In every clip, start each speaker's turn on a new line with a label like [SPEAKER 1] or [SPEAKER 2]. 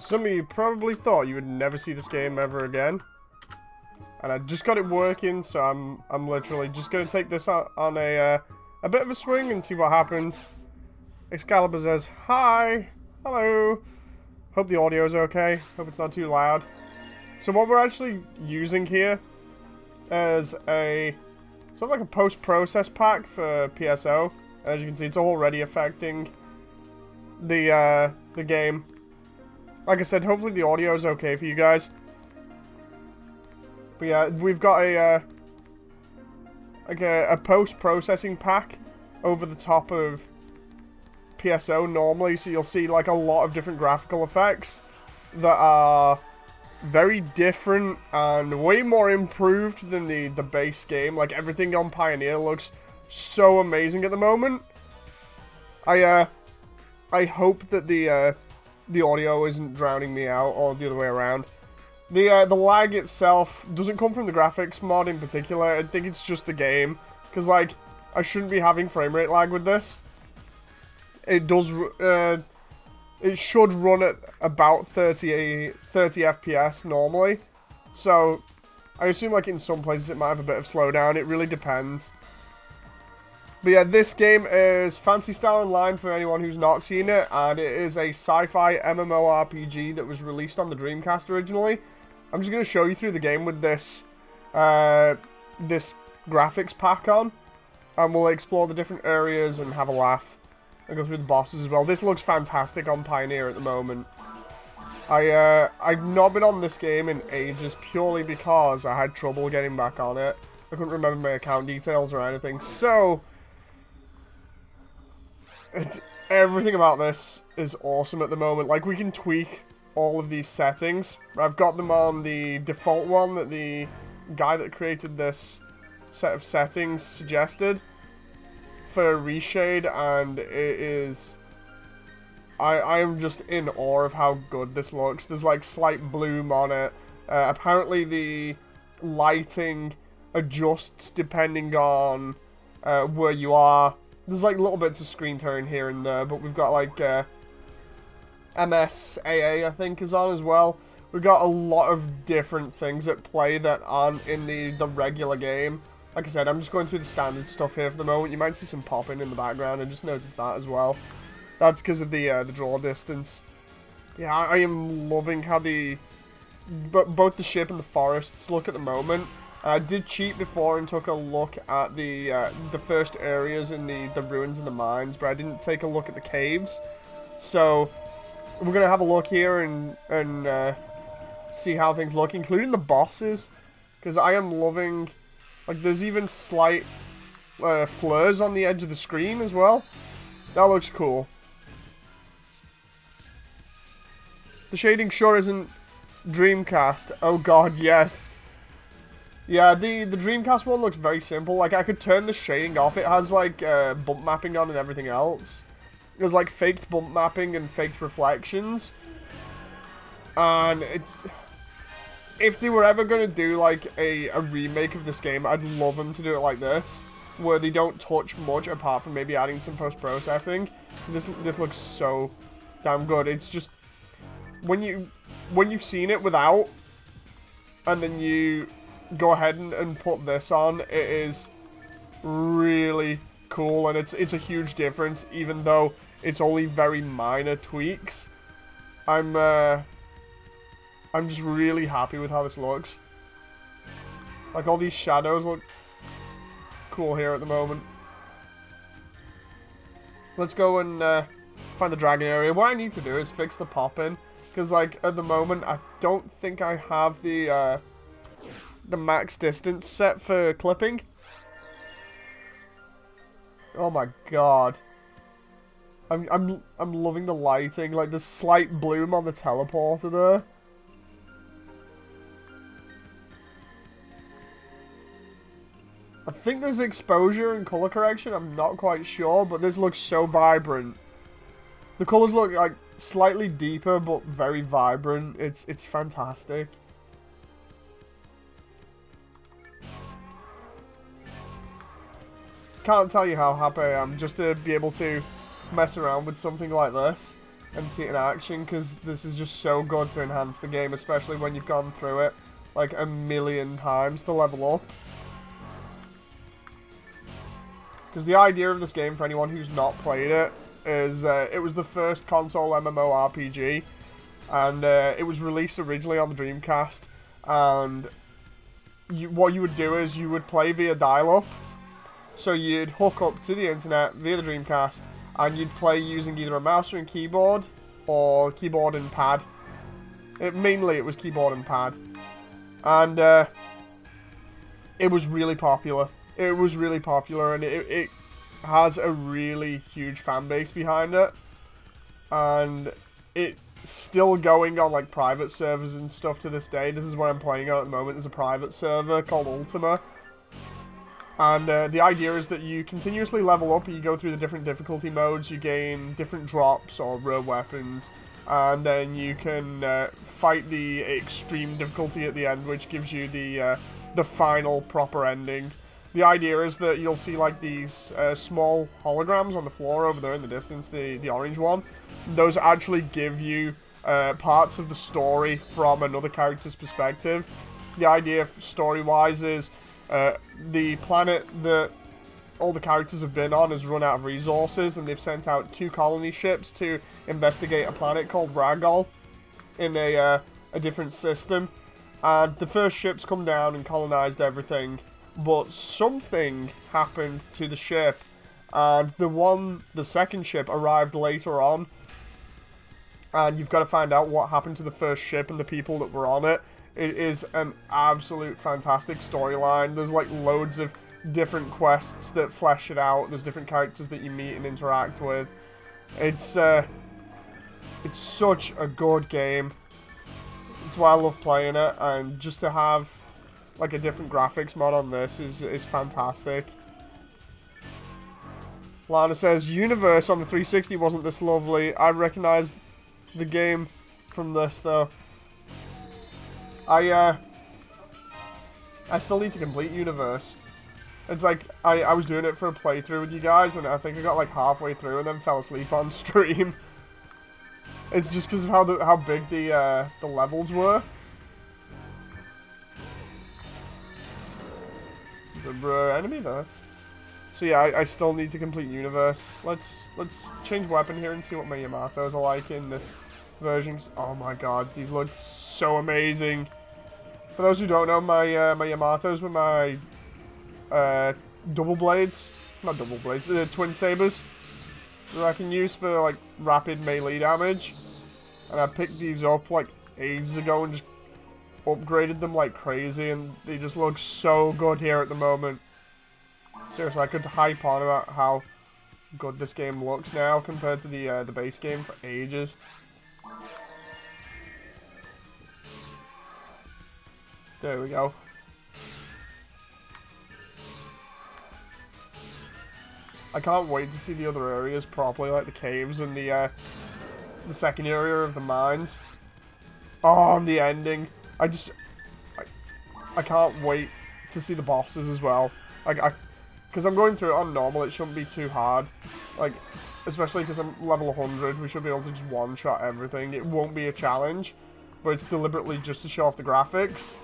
[SPEAKER 1] Some of you probably thought you would never see this game ever again. And I just got it working, so I'm literally just going to take this on a bit of a swing and see what happens. Excalibur says, hi, hello. Hope the audio is okay. Hope it's not too loud. So what we're actually using here is a sort of like a post-process pack for PSO. As you can see, it's already affecting the game. Like I said, hopefully the audio is okay for you guys. But yeah, we've got a post-processing pack over the top of PSO normally, so you'll see like a lot of different graphical effects that are very different and way more improved than the base game. Like everything on Pioneer looks so amazing at the moment. I hope that the audio isn't drowning me out, or the other way around. The lag itself doesn't come from the graphics mod in particular. I think it's just the game, because like I shouldn't be having frame rate lag with this. It does. It should run at about 30 FPS normally, so I assume like in some places it might have a bit of slowdown. It really depends. But yeah, this game is Phantasy Star Online for anyone who's not seen it, and it is a sci-fi MMORPG that was released on the Dreamcast originally. I'm just going to show you through the game with this this graphics pack on, and we'll explore the different areas and have a laugh, and go through the bosses as well. This looks fantastic on Pioneer at the moment. I've not been on this game in ages purely because I had trouble getting back on it. I couldn't remember my account details or anything, so everything about this is awesome at the moment. Like, we can tweak all of these settings. I've got them on the default one that the guy that created this set of settings suggested for REshade, and it is... I am just in awe of how good this looks. There's like slight bloom on it. Apparently the lighting adjusts depending on where you are. There's like little bits of screen turn here and there, but we've got like MSAA I think is on as well. We've got a lot of different things at play that aren't in the regular game. Like I said, I'm just going through the standard stuff here for the moment. You might see some popping in the background. I just noticed that as well. That's because of the draw distance. Yeah, I am loving how both the ship and the forests look at the moment. I did cheat before and took a look at the first areas in the ruins and the mines, but I didn't take a look at the caves. So we're gonna have a look here and see how things look, including the bosses, because I am loving. Like, there's even slight flares on the edge of the screen as well. That looks cool. The shading sure isn't Dreamcast. Oh god, yes. Yeah, the Dreamcast one looks very simple. Like, I could turn the shading off. It has, like, bump mapping on and everything else. There's, like, faked bump mapping and faked reflections. And if they were ever going to do, like, a remake of this game, I'd love them to do it like this, where they don't touch much apart from maybe adding some post-processing. Because this looks so damn good. It's just, when you've seen it without, and then you go ahead and put this on, it is really cool, and it's a huge difference, even though it's only very minor tweaks. I'm just really happy with how this looks. Like, all these shadows look cool here at the moment. Let's go and find the dragon area. What I need to do is fix the pop-in, because, like, at the moment, I don't think I have the max distance set for clipping. Oh my god. I'm loving the lighting. Like, the slight bloom on the teleporter there. I think there's exposure and color correction. I'm not quite sure, but this looks so vibrant. The colors look like slightly deeper, but very vibrant. It's fantastic. Can't tell you how happy I am just to be able to mess around with something like this. and see it in action, because this is just so good to enhance the game, especially when you've gone through it like a million times to level up. Because the idea of this game, for anyone who's not played it, is it was the first console MMORPG, and it was released originally on the Dreamcast, and what you would do is you would play via dial-up, so you'd hook up to the internet via the Dreamcast, and you'd play using either a mouse and keyboard, or keyboard and pad. Mainly it was keyboard and pad. And it was really popular. It was really popular, and it has a really huge fan base behind it. And it's still going on like private servers and stuff to this day. This is what I'm playing on at the moment. There's a private server called Ultima. And the idea is that you continuously level up, you go through the different difficulty modes, you gain different drops or rare weapons, and then you can fight the extreme difficulty at the end, which gives you the final proper ending. The idea is that you'll see like these small holograms on the floor over there in the distance, the orange one. Those actually give you parts of the story from another character's perspective. The idea story-wise is the planet that all the characters have been on has run out of resources, and they've sent out 2 colony ships to investigate a planet called Ragol in a different system. And the first ships come down and colonized everything, but something happened to the ship, and the second ship arrived later on, and you've got to find out what happened to the first ship and the people that were on it. It is an absolute fantastic storyline. There's like loads of different quests that flesh it out. There's different characters that you meet and interact with. It's such a good game. It's why I love playing it, and just to have like a different graphics mod on this is fantastic. Lana says, Universe on the 360 wasn't this lovely. I recognized the game from this though. I still need to complete Universe. It's like, I was doing it for a playthrough with you guys, and I think I got like halfway through and then fell asleep on stream. It's just because of how big the levels were. There's a enemy there. So yeah, I still need to complete Universe. Let's change weapon here and see what my Yamatos are like in this version. Oh my god, these look so amazing. For those who don't know, my Yamatos were my double blades, not double blades, twin sabers that I can use for like rapid melee damage. And I picked these up like ages ago and just upgraded them like crazy, and they just look so good here at the moment. Seriously, I could hype on about how good this game looks now compared to the base game for ages. There we go. I can't wait to see the other areas properly, like the caves and the second area of the mines. Oh, and the ending. I can't wait to see the bosses as well. Like, because I'm going through it on normal, it shouldn't be too hard. Like, especially because I'm level 100, we should be able to just one-shot everything. It won't be a challenge, but it's deliberately just to show off the graphics.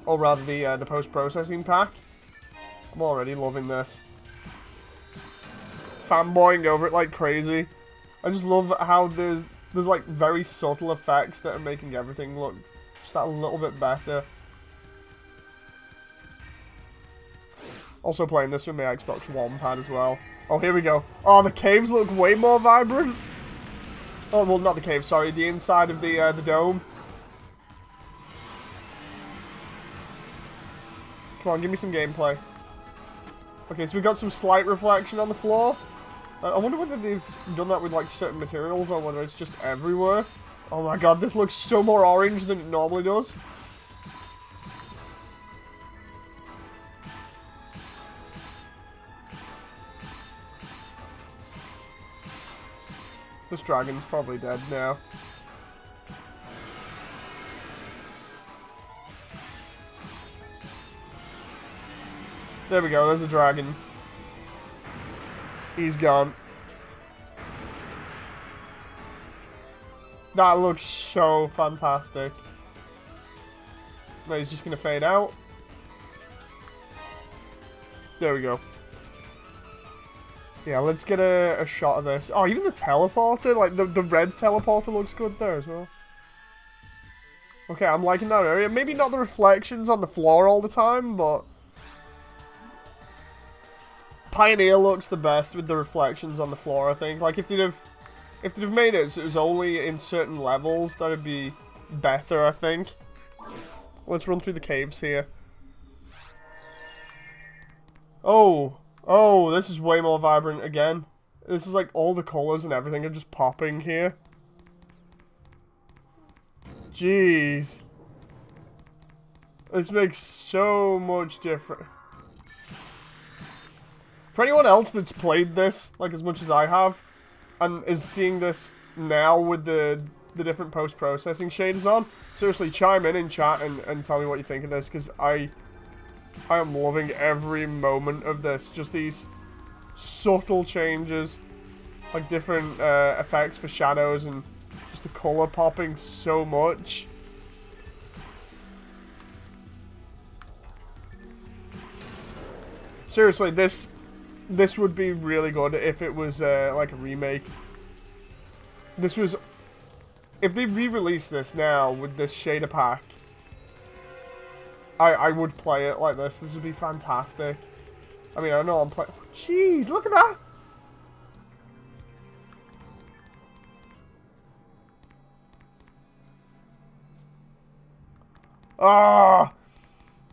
[SPEAKER 1] Or rather, the post-processing pack. I'm already loving this. Fanboying over it like crazy. I just love how there's like very subtle effects that are making everything look just that little bit better. Also playing this with my Xbox One pad as well. Oh, here we go. Oh, the caves look way more vibrant. Oh, well, not the cave, sorry. The inside of the dome. Come on, give me some gameplay. Okay, so we've got some slight reflection on the floor. I wonder whether they've done that with like certain materials or whether it's just everywhere. Oh my god, this looks so more orange than it normally does. This dragon's probably dead now. There we go, there's a dragon. He's gone. That looks so fantastic. No, he's just going to fade out. There we go. Yeah, let's get a shot of this. Oh, even the teleporter, like the red teleporter looks good there as well. Okay, I'm liking that area. Maybe not the reflections on the floor all the time, but Pioneer looks the best with the reflections on the floor, I think. Like if they'd have made it so it was only in certain levels, that'd be better, I think. Let's run through the caves here. Oh, this is way more vibrant again. This is like all the colors and everything are just popping here. Jeez. This makes so much difference. For anyone else that's played this, like as much as I have, and is seeing this now with the different post-processing shaders on, seriously, chime in chat and tell me what you think of this, because I am loving every moment of this. Just these subtle changes, like different effects for shadows and just the color popping so much. Seriously, this would be really good if it was like a remake. This was, if they re-release this now with this shader pack, I would play it like this. This would be fantastic. I mean, I know I'm playing. Jeez, look at that. Ah,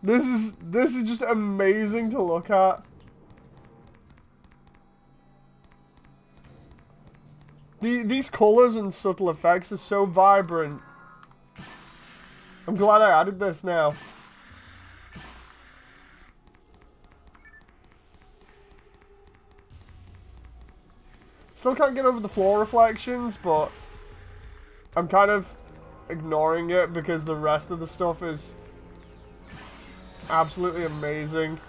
[SPEAKER 1] this is just amazing to look at. These colors and subtle effects are so vibrant. I'm glad I added this now. Still can't get over the floor reflections, but I'm kind of ignoring it because the rest of the stuff is absolutely amazing.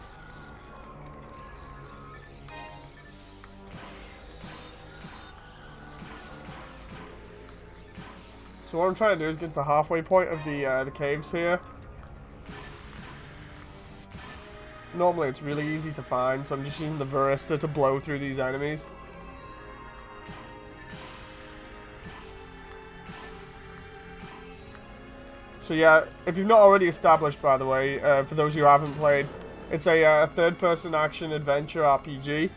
[SPEAKER 1] So what I'm trying to do is get to the halfway point of the caves here. Normally it's really easy to find, so I'm just using the Varista to blow through these enemies. So yeah, if you've not already established, by the way, for those who haven't played, it's a third-person action-adventure RPG,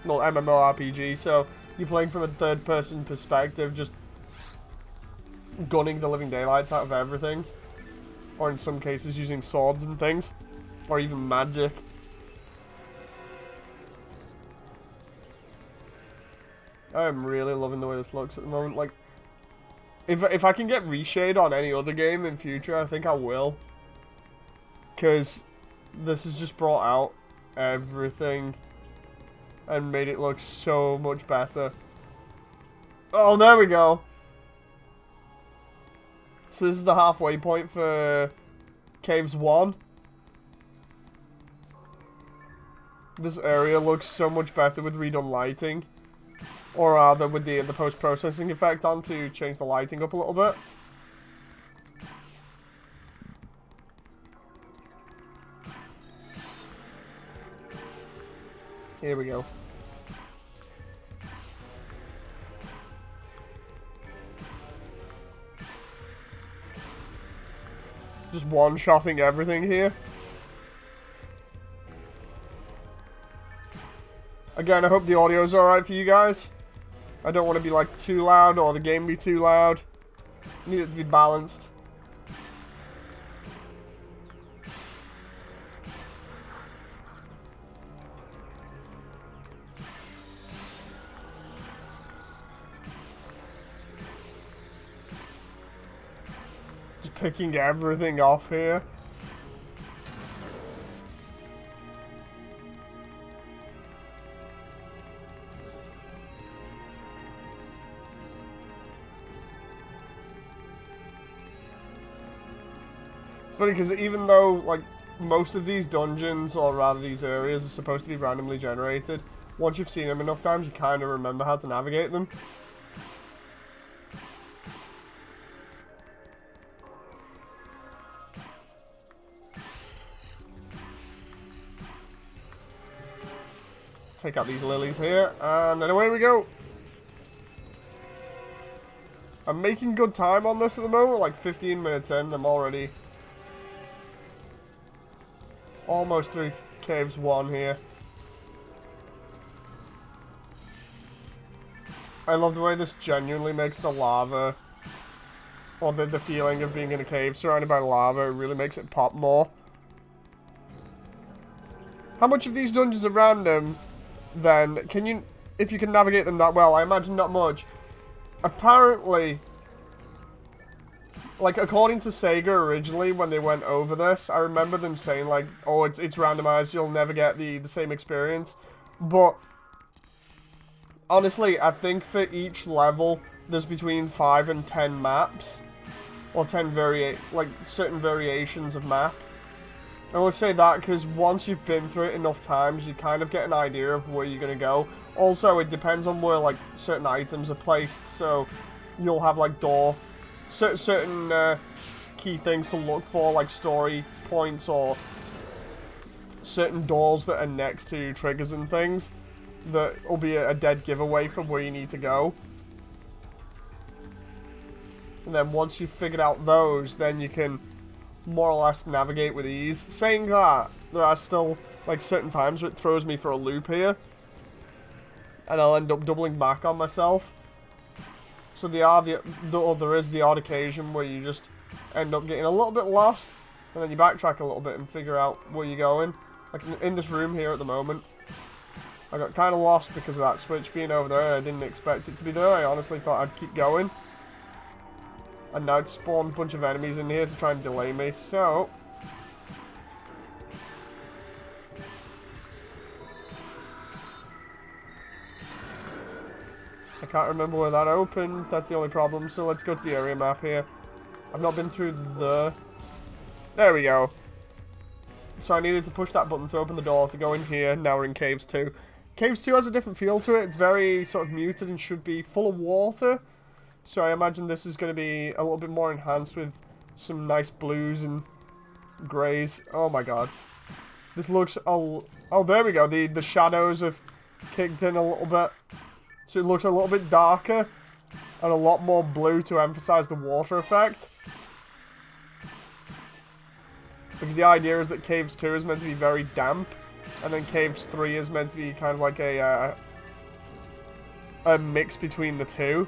[SPEAKER 1] well, MMORPG, so you're playing from a third-person perspective, just gunning the living daylights out of everything, or in some cases using swords and things, or even magic. I am really loving the way this looks at the moment. Like, if I can get REshade on any other game in future, I think I will. Because this has just brought out everything and made it look so much better. Oh, there we go. So this is the halfway point for Caves 1. This area looks so much better with redone lighting. Or rather, with the post-processing effect on to change the lighting up a little bit. Here we go. Just one-shotting everything here. Again, I hope the audio's alright for you guys. I don't want to be like too loud or the game be too loud. I need it to be balanced. Just picking everything off here. It's funny because even though, like, most of these dungeons, or rather these areas, are supposed to be randomly generated, once you've seen them enough times, you kind of remember how to navigate them. take out these lilies here, and then away we go. I'm making good time on this at the moment, like 15 minutes in, I'm already almost through Caves 1 here. I love the way this genuinely makes the lava, or the feeling of being in a cave surrounded by lava, it really makes it pop more. How much of these dungeons are random, then? Can you, if you can navigate them that well? I imagine not much. Apparently, like, according to Sega originally, when they went over this, I remember them saying, like, oh, it's randomized, you'll never get the same experience. But, honestly, I think for each level, there's between 5 and 10 maps. Or 10 certain variations of map. I will say that because once you've been through it enough times, you kind of get an idea of where you're going to go. Also, it depends on where, like, certain items are placed, so you'll have, like, certain key things to look for, like story points or certain doors that are next to triggers and things that will be a dead giveaway from where you need to go. And then once you've figured out those, then you can more or less navigate with ease. Saying that, there are still, like, certain times where it throws me for a loop here. And I'll end up doubling back on myself. So there is the odd occasion where you just end up getting a little bit lost. And then you backtrack a little bit and figure out where you're going. Like in this room here at the moment. I got kind of lost because of that switch being over there. I didn't expect it to be there. I honestly thought I'd keep going. And now it's spawned a bunch of enemies in here to try and delay me, so... I can't remember where that opened, that's the only problem, so let's go to the area map here. I've not been through the... There we go. So I needed to push that button to open the door to go in here, now we're in Caves 2. Caves 2 has a different feel to it, it's very sort of muted and should be full of water. So I imagine this is going to be a little bit more enhanced with some nice blues and greys. Oh my god. This looks... Oh, there we go. The shadows have kicked in a little bit. So it looks a little bit darker and a lot more blue to emphasize the water effect. Because the idea is that Caves 2 is meant to be very damp. And then Caves 3 is meant to be kind of like a mix between the two.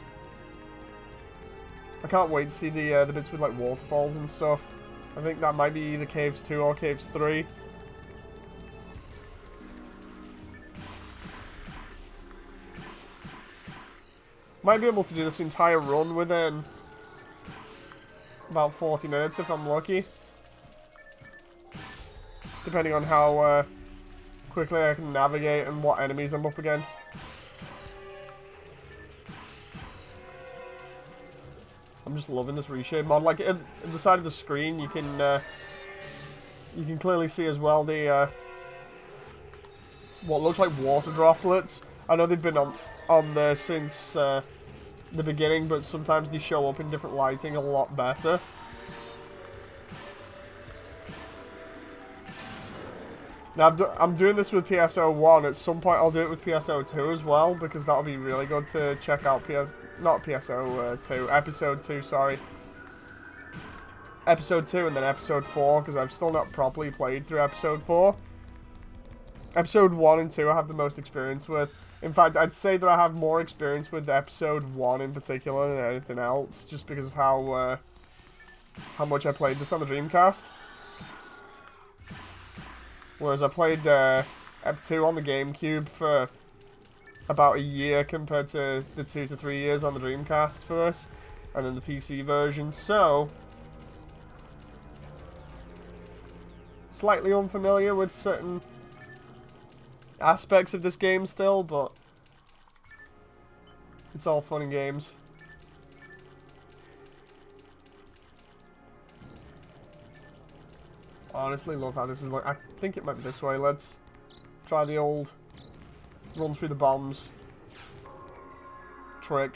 [SPEAKER 1] I can't wait to see the bits with, like, waterfalls and stuff. I think that might be either Caves 2 or Caves 3. Might be able to do this entire run within about 40 minutes if I'm lucky. Depending on how quickly I can navigate and what enemies I'm up against. I'm just loving this REshade mod. Like, at the side of the screen, you can clearly see as well the what looks like water droplets. I know they've been on there since the beginning, but sometimes they show up in different lighting a lot better. Now, I'm doing this with PSO1. At some point, I'll do it with PSO2 as well, because that'll be really good to check out not PSO2, Episode 2, sorry. Episode 2 and then Episode 4, because I've still not properly played through Episode 4. Episode 1 and 2 I have the most experience with. In fact, I'd say that I have more experience with Episode 1 in particular than anything else, just because of how much I played this on the Dreamcast. Whereas I played Ep 2 on the GameCube for about a year compared to the 2 to 3 years on the Dreamcast for this, and then the PC version, so slightly unfamiliar with certain aspects of this game still, but it's all fun and games. Honestly, love how this is like. I think it might be this way. Let's try the old run through the bombs trick.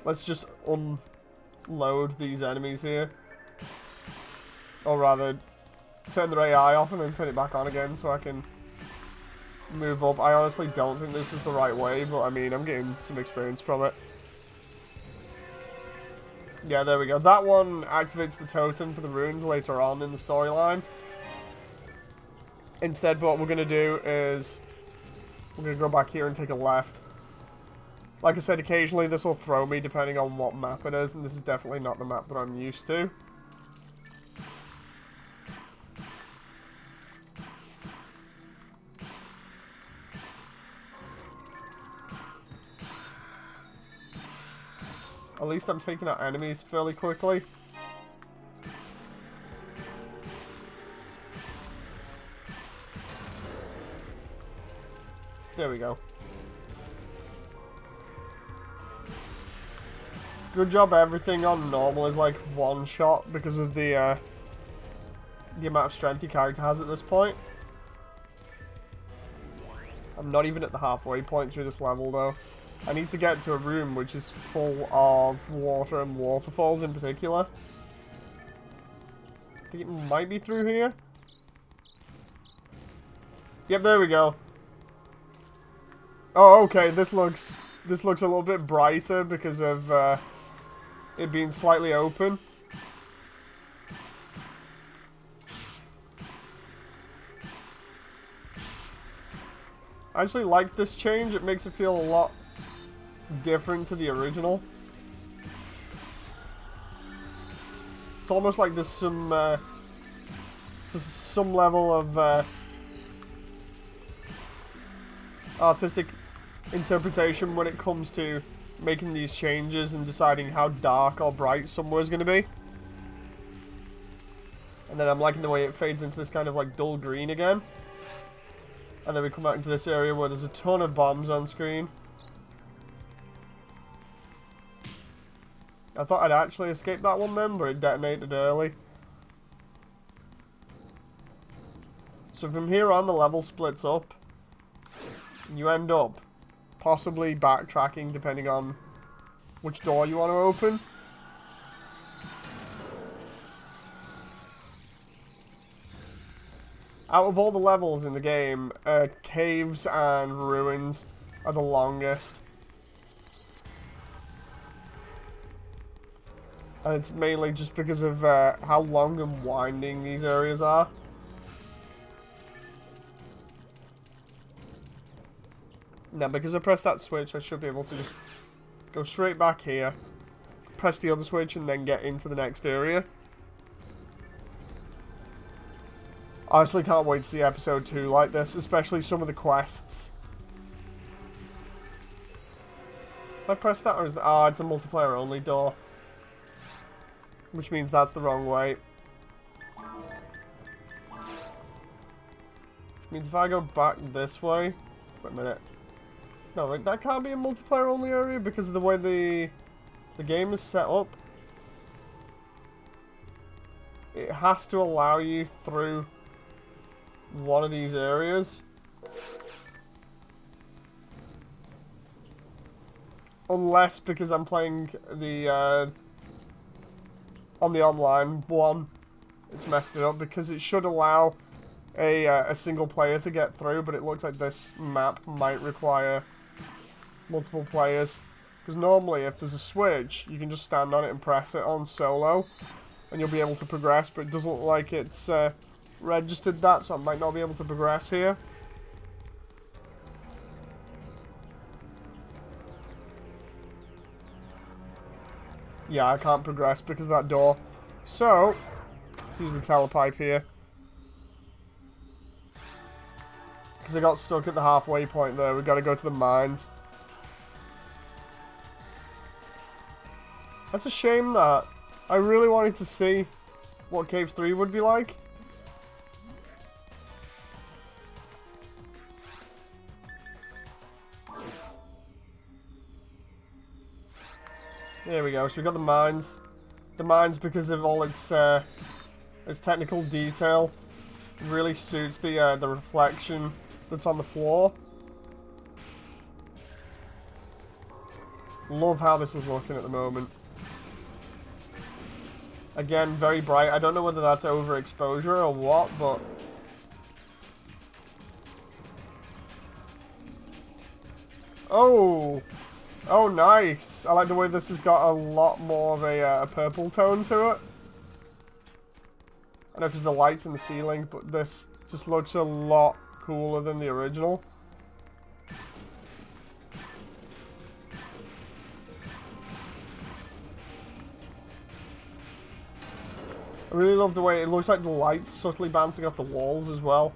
[SPEAKER 1] Let's just unload these enemies here. Or rather, turn their AI off and then turn it back on again so I can move up. I honestly don't think this is the right way, but I mean, I'm getting some experience from it. Yeah, there we go. That one activates the totem for the runes later on in the storyline. Instead, what we're going to do is we're going to go back here and take a left. Like I said, occasionally this will throw me depending on what map it is, and this is definitely not the map that I'm used to. At least I'm taking out enemies fairly quickly. There we go. Good job, everything on normal is like one shot because of the amount of strength your character has at this point. I'm not even at the halfway point through this level though. I need to get to a room which is full of water and waterfalls in particular. I think it might be through here. Yep, there we go. Oh, okay, this looks a little bit brighter because of it being slightly open. I actually like this change. It makes it feel a lot different to the original. It's almost like there's some level of artistic interpretation when it comes to making these changes and deciding how dark or bright somewhere is going to be. And then I'm liking the way it fades into this kind of like dull green again. And then we come out into this area where there's a ton of bombs on screen. I thought I'd actually escaped that one then, but it detonated early. So from here on, the level splits up. You end up possibly backtracking depending on which door you want to open. Out of all the levels in the game, caves and ruins are the longest. And it's mainly just because of how long and winding these areas are. Now, because I pressed that switch, I should be able to just go straight back here, press the other switch, and then get into the next area. Honestly, can't wait to see episode 2 like this, especially some of the quests. Did I press that, or is that... Ah, it's a multiplayer only door. Which means that's the wrong way. Which means if I go back this way... Wait a minute. No, wait, that can't be a multiplayer only area because of the way the game is set up. It has to allow you through one of these areas. Unless, because I'm playing the on the online one, it's messed it up because it should allow a single player to get through, but it looks like this map might require multiple players. Because normally, if there's a switch, you can just stand on it and press it on solo, and you'll be able to progress, but it doesn't look like it's registered that, so I might not be able to progress here. Yeah, I can't progress because of that door. So, let's use the telepipe here. Because I got stuck at the halfway point there. We've got to go to the mines. That's a shame that. I really wanted to see what Caves 3 would be like. There we go. So we got the mines. The mines, because of all its technical detail, really suits the reflection that's on the floor. Love how this is looking at the moment. Again, very bright. I don't know whether that's overexposure or what, but... Oh! Oh, nice! I like the way this has got a lot more of a purple tone to it. I know because the light's in the ceiling, but this just looks a lot cooler than the original. I really love the way it looks like the light's subtly bouncing off the walls as well.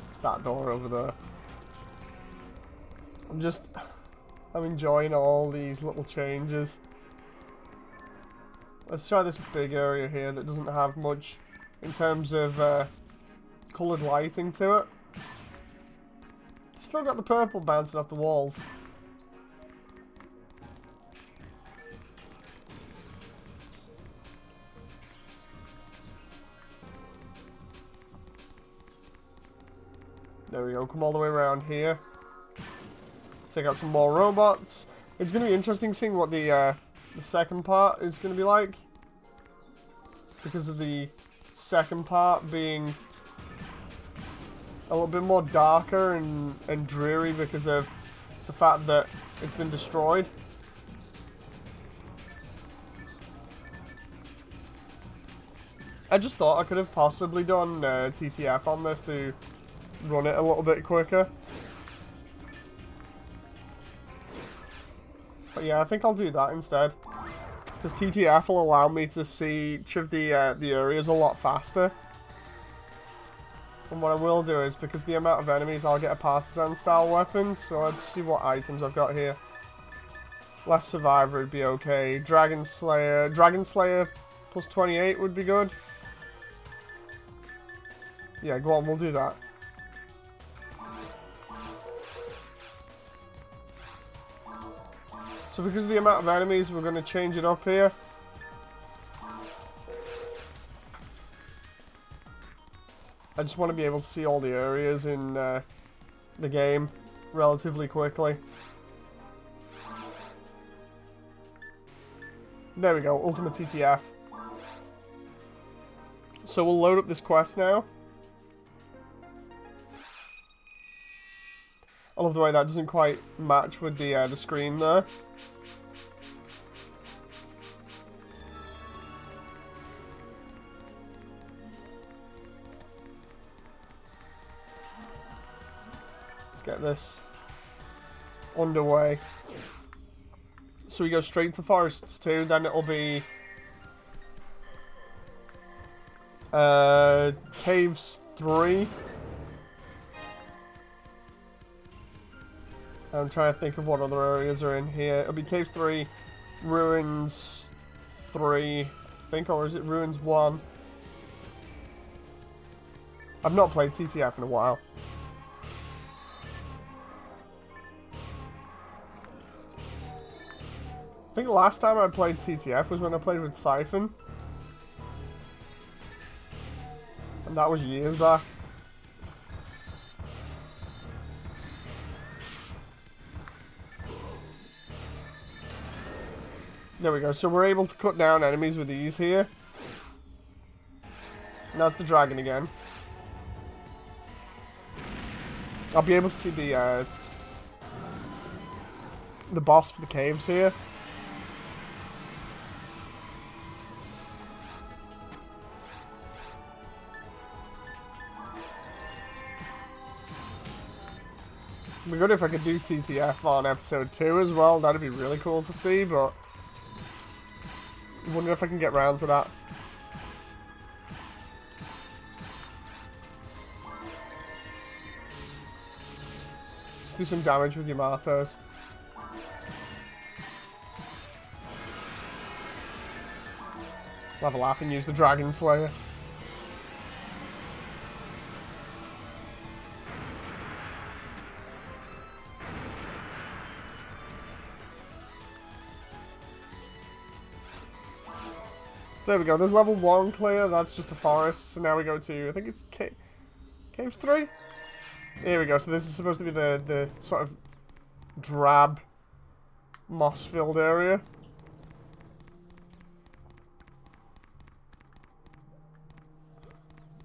[SPEAKER 1] It's that door over there. I'm enjoying all these little changes. Let's try this big area here that doesn't have much in terms of coloured lighting to it. Still got the purple bouncing off the walls. There we go, come all the way around here. Take out some more robots. It's going to be interesting seeing what the second part is going to be like. Because of the second part being a little bit more darker and dreary because of the fact that it's been destroyed. I just thought I could have possibly done TTF on this to run it a little bit quicker. But yeah, I think I'll do that instead. Because TTF will allow me to see each of the areas a lot faster. And what I will do is, because the amount of enemies, I'll get a partisan style weapon. So let's see what items I've got here. Last Survivor would be okay. Dragon Slayer plus 28 would be good. Yeah, go on, we'll do that. So because of the amount of enemies, we're going to change it up here. I just want to be able to see all the areas in the game relatively quickly. There we go, Ultimate TTF. So we'll load up this quest now. I love the way that doesn't quite match with the screen there. Let's get this underway. So we go straight to Forests 2, then it'll be Caves 3. I'm trying to think of what other areas are in here. It'll be Caves 3, Ruins 3, I think, or is it Ruins 1? I've not played TTF in a while. I think the last time I played TTF was when I played with Siphon. And that was years back. There we go, so we're able to cut down enemies with ease here. And that's the dragon again. I'll be able to see the boss for the caves here. It'd be good if I could do TTF on episode 2 as well, that'd be really cool to see, but I wonder if I can get round to that. Let's do some damage with Yamato's. I'll have a laugh and use the Dragon Slayer. So there we go, there's level 1 clear, that's just the forest, so now we go to, I think it's Caves 3? Here we go, so this is supposed to be the sort of drab, moss-filled area.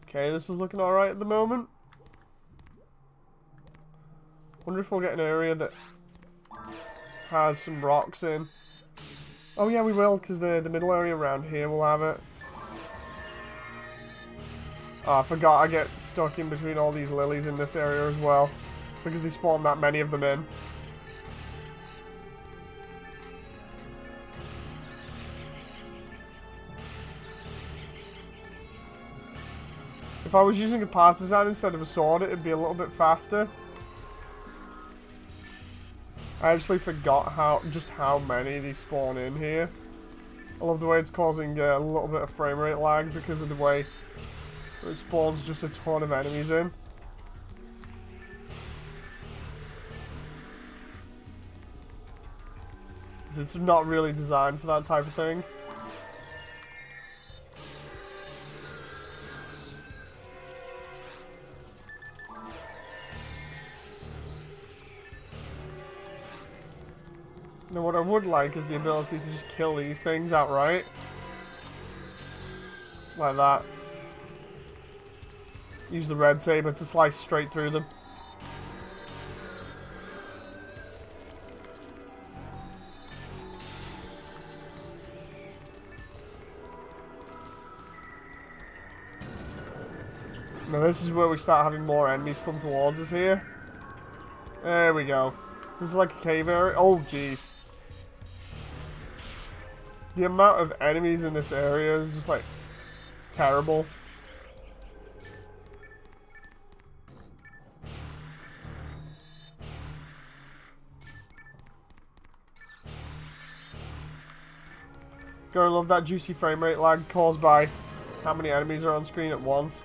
[SPEAKER 1] Okay, this is looking alright at the moment. Wonder if we'll get an area that has some rocks in. Oh yeah, we will, because the middle area around here will have it. Oh, I forgot I get stuck in between all these lilies in this area as well, because they spawn that many of them in. If I was using a partisan instead of a sword, it'd be a little bit faster. I actually forgot just how many they spawn in here. I love the way it's causing a little bit of frame rate lag because of the way it spawns just a ton of enemies in. It's not really designed for that type of thing. Now what I would like is the ability to just kill these things outright. Like that. Use the red saber to slice straight through them. Now this is where we start having more enemies come towards us here. There we go. This is like a cave area. Oh jeez. The amount of enemies in this area is just like terrible. Gotta love that juicy frame rate lag caused by how many enemies are on screen at once.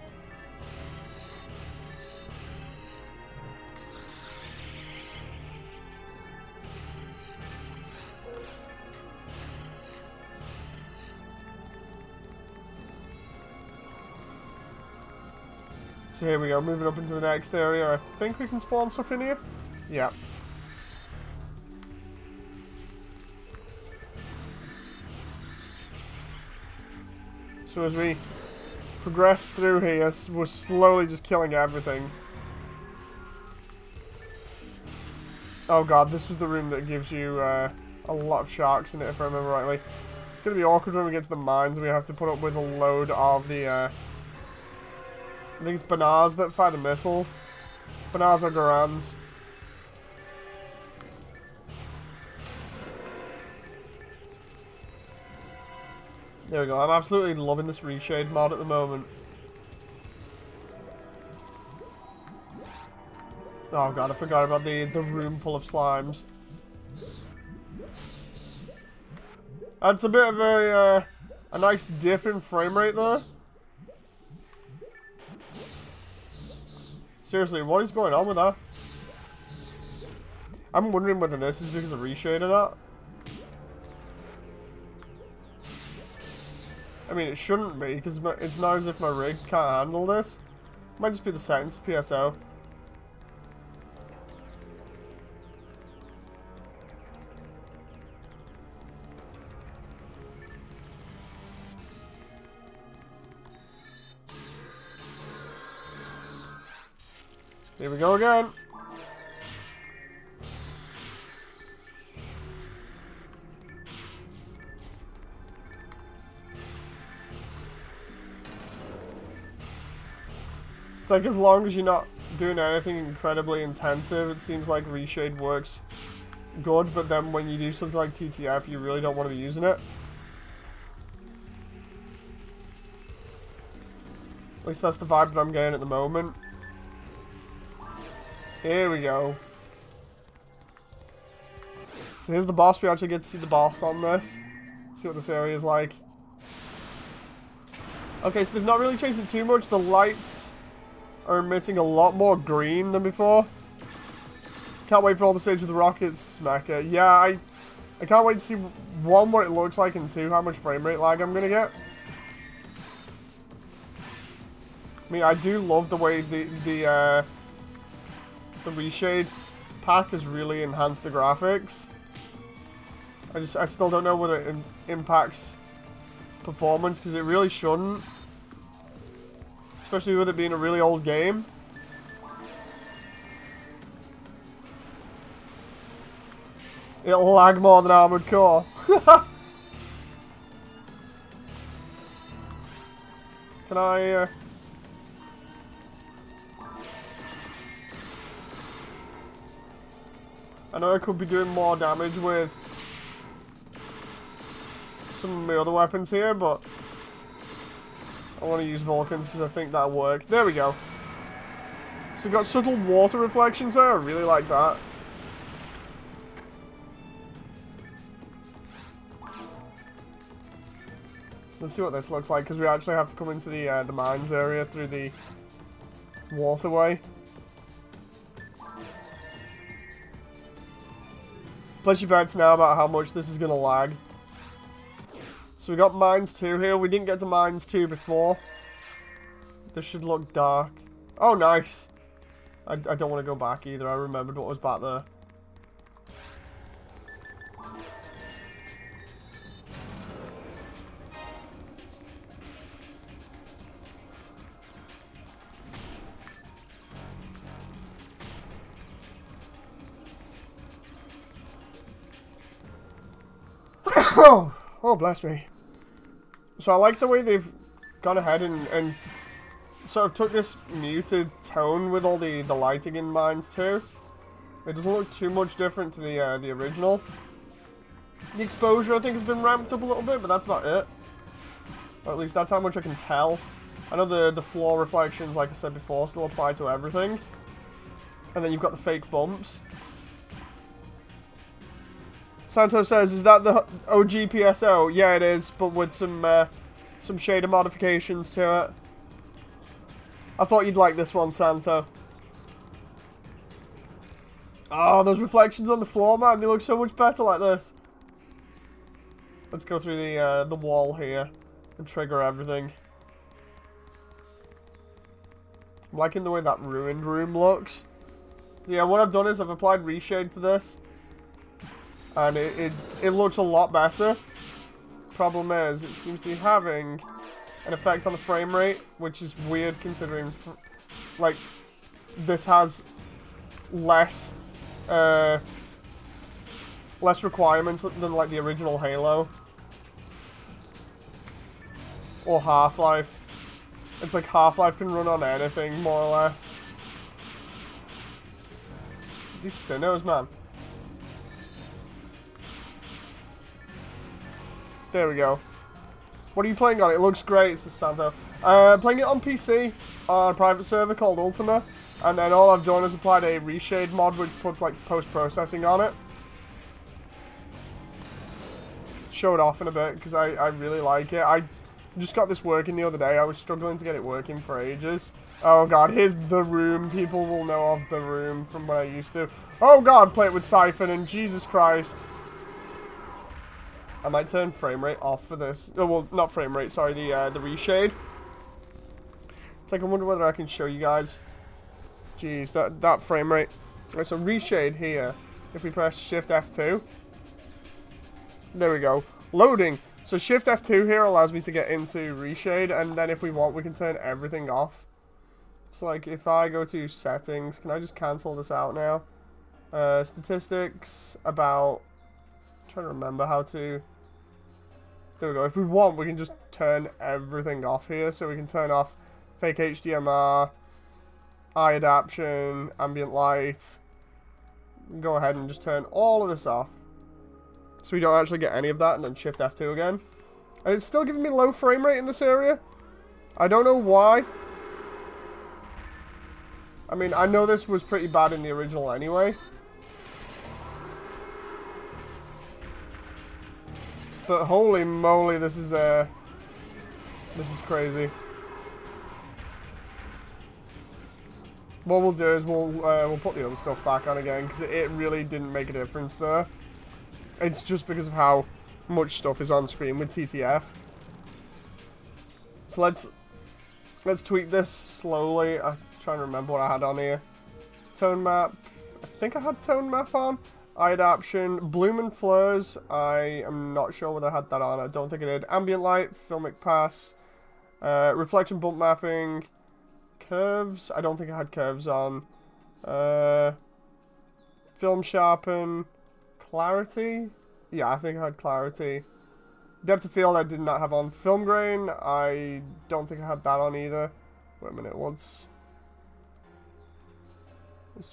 [SPEAKER 1] So here we go, moving up into the next area. I think we can spawn stuff in here? Yeah. So as we progress through here, we're slowly just killing everything. Oh god, this was the room that gives you a lot of sharks in it, if I remember rightly. It's going to be awkward when we get to the mines and we have to put up with a load of the... I think it's Banars that fire the missiles. Banars or Garans. There we go. I'm absolutely loving this REshade mod at the moment. Oh god, I forgot about the room full of slimes. That's a bit of a nice dip in frame rate there. Seriously, what is going on with that? I'm wondering whether this is because of REshade or not. I mean, it shouldn't be, because it's not as if my rig can't handle this. It might just be the settings of PSO. Here we go again. It's like as long as you're not doing anything incredibly intensive, it seems like REshade works good, but then when you do something like TTF, you really don't want to be using it. At least that's the vibe that I'm getting at the moment. Here we go. So here's the boss. We actually get to see the boss on this. See what this area is like. Okay, so they've not really changed it too much. The lights are emitting a lot more green than before. Can't wait for all the stage with the rockets, Mecha. Yeah, I can't wait to see, one, what it looks like, and two, how much frame rate lag I'm gonna get. I mean, I do love the way the REshade pack has really enhanced the graphics. I still don't know whether it impacts performance, because it really shouldn't. Especially with it being a really old game. It'll lag more than Armored Core. Can I... I know I could be doing more damage with some of my other weapons here, but I want to use Vulcans because I think that'll work. There we go. So we've got subtle water reflections there. I really like that. Let's see what this looks like, because we actually have to come into the mines area through the waterway. Place your bets now about how much this is going to lag. So we got Mines 2 here. We didn't get to Mines 2 before. This should look dark. Oh, nice. I don't want to go back either. I remembered what was back there. Oh, bless me. So I like the way they've gone ahead and sort of took this muted tone with all the lighting in Mines 2. It doesn't look too much different to the original. The exposure, I think, has been ramped up a little bit, but that's about it. Or at least that's how much I can tell. I know the floor reflections, like I said before, still apply to everything. And then you've got the fake bumps. Santo says, is that the OG PSO? Yeah, it is, but with some shader modifications to it. I thought you'd like this one, Santo. Oh, those reflections on the floor, man, they look so much better like this. Let's go through the wall here and trigger everything. I'm liking the way that ruined room looks. So yeah, what I've done is I've applied REshade to this. And it looks a lot better. Problem is, it seems to be having an effect on the frame rate, which is weird considering, like, this has less requirements than, like, the original Halo. Or Half-Life. It's like Half-Life can run on anything, more or less. These Sinnohs, man. There we go. What are you playing on? It looks great, says Santo. Playing it on PC on a private server called Ultima. And then all I've done is applied a REshade mod which puts like post-processing on it. Show it off in a bit because I really like it. I just got this working the other day. I was struggling to get it working for ages. Oh god, here's The Room. People will know of The Room from what I used to. Oh god, play it with Siphon and Jesus Christ. I might turn frame rate off for this. Oh, well, not frame rate, sorry, the REshade. It's like, I wonder whether I can show you guys. Jeez, that frame rate. Right, so REshade here. If we press Shift F2. There we go. Loading. So Shift F2 here allows me to get into REshade, and then if we want, we can turn everything off. So like, if I go to settings, can I just cancel this out now? Statistics, about... I'm trying to remember how to... There we go. If we want, we can just turn everything off here. So we can turn off fake HDMR, eye adaptation, ambient light. Go ahead and just turn all of this off. So we don't actually get any of that, and then Shift F2 again. And it's still giving me low frame rate in this area. I don't know why. I mean, I know this was pretty bad in the original anyway. But holy moly, this is crazy. What we'll do is we'll put the other stuff back on again because it really didn't make a difference there. It's just because of how much stuff is on screen with TTF. So let's tweak this slowly. I'm trying to remember what I had on here. Tone map, I think I had tone map on. Eye adaptation, bloom and flares. I am not sure whether I had that on. I don't think I did. Ambient light, filmic pass, reflection bump mapping, curves. I don't think I had curves on. Film sharpen, clarity. Yeah, I think I had clarity. Depth of field I did not have on. Film grain, I don't think I had that on either. Wait a minute, let's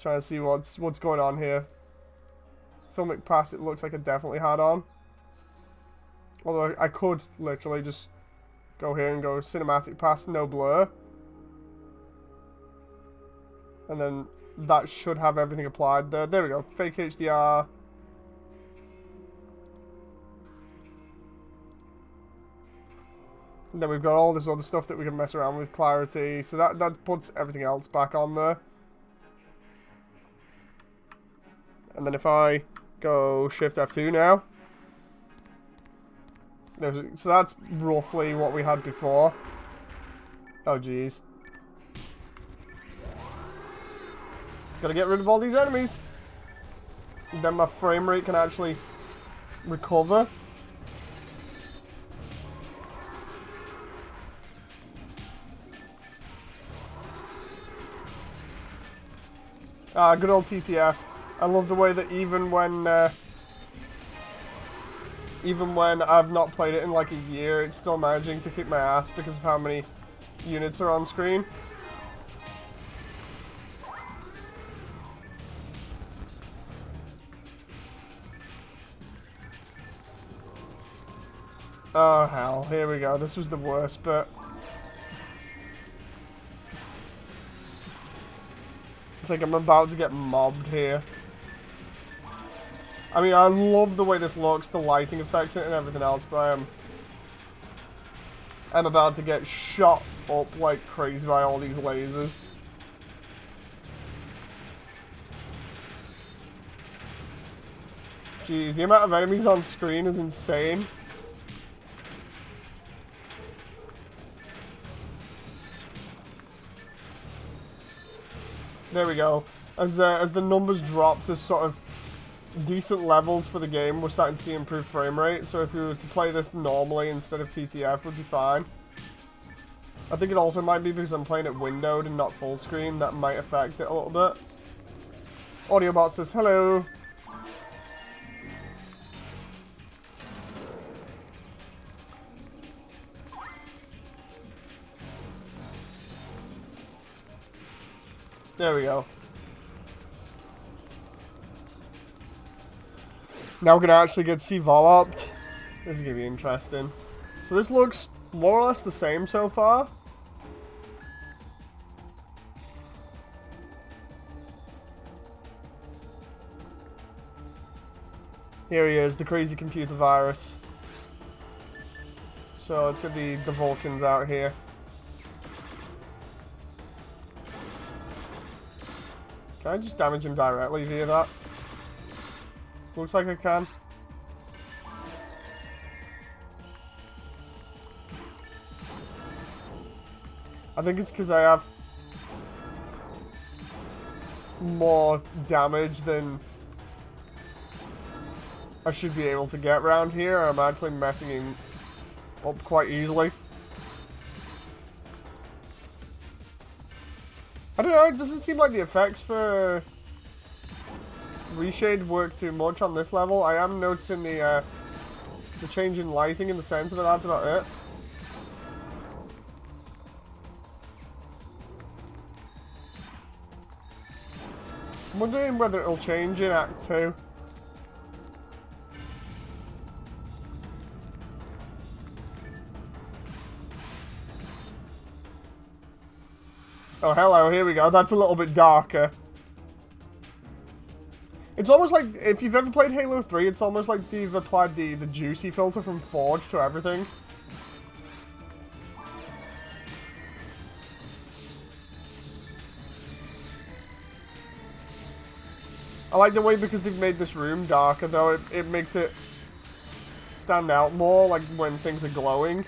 [SPEAKER 1] try and see what's going on here. Filmic pass, it looks like I definitely had on. Although I could literally just go here and go cinematic pass, no blur. And then that should have everything applied there. There we go. Fake HDR. And then we've got all this other stuff that we can mess around with. Clarity. So that puts everything else back on there. And then if I go Shift F2 now. So that's roughly what we had before. Oh, jeez. Gotta get rid of all these enemies. And then my frame rate can actually recover. Ah, good old TTF. I love the way that even when I've not played it in like a year, it's still managing to kick my ass because of how many units are on screen. Oh hell, here we go. This was the worst bit. It's like I'm about to get mobbed here. I mean, I love the way this looks, the lighting effects and everything else, but I'm about to get shot up like crazy by all these lasers. Jeez, the amount of enemies on screen is insane. There we go. As the numbers drop to sort of decent levels for the game, we're starting to see improved frame rate. So if we were to play this normally instead of TTF, would be fine. I think it also might be because I'm playing it windowed and not full screen. That might affect it a little bit. AudioBot says hello. There we go. Now we're going to actually get to see Volopt. This is going to be interesting. So this looks more or less the same so far. Here he is, the crazy computer virus. So let's get the Vulcans out here. Can I just damage him directly via that? Looks like I can. I think it's because I have more damage than I should be able to get around here. I'm actually messing him up quite easily. I don't know, it doesn't seem like the effects for REshade work too much on this level. I am noticing the change in lighting in the center, but that's about it. I'm wondering whether it'll change in Act 2. Oh, hello, here we go. That's a little bit darker. It's almost like, if you've ever played Halo 3, it's almost like they've applied the juicy filter from Forge to everything. I like the way, because they've made this room darker, though, it makes it stand out more, like when things are glowing.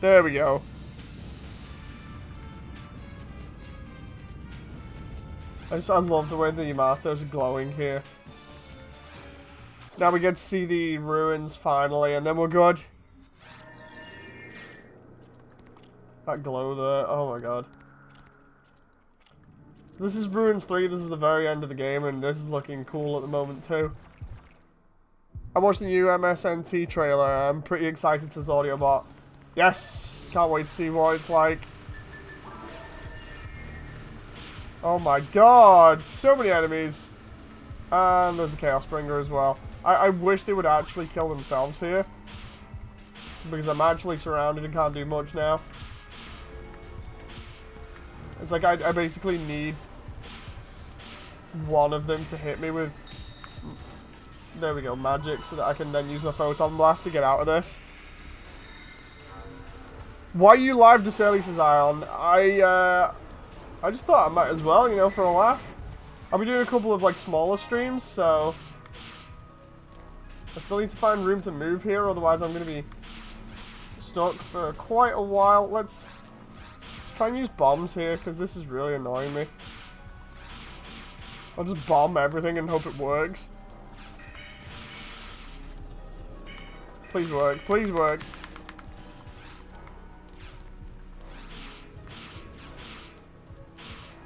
[SPEAKER 1] There we go. I love the way the Yamato's glowing here. So now we get to see the ruins finally, and then we're good. That glow there, oh my god. So this is Ruins 3, this is the very end of the game, and this is looking cool at the moment too. I watched the new MSNT trailer, I'm pretty excited to see Audiobot. Yes! Can't wait to see what it's like. Oh my god! So many enemies! And there's the Chaos Bringer as well. I wish they would actually kill themselves here. Because I'm actually surrounded and can't do much now. It's like I basically need one of them to hit me with, there we go, magic, so that I can then use my Photon Blast to get out of this. Why are you live this early, says Ion? I just thought I might as well, you know, for a laugh. I'll be doing a couple of, like, smaller streams, so I still need to find room to move here, otherwise I'm going to be stuck for quite a while. Let's try and use bombs here, because this is really annoying me. I'll just bomb everything and hope it works. Please work, please work.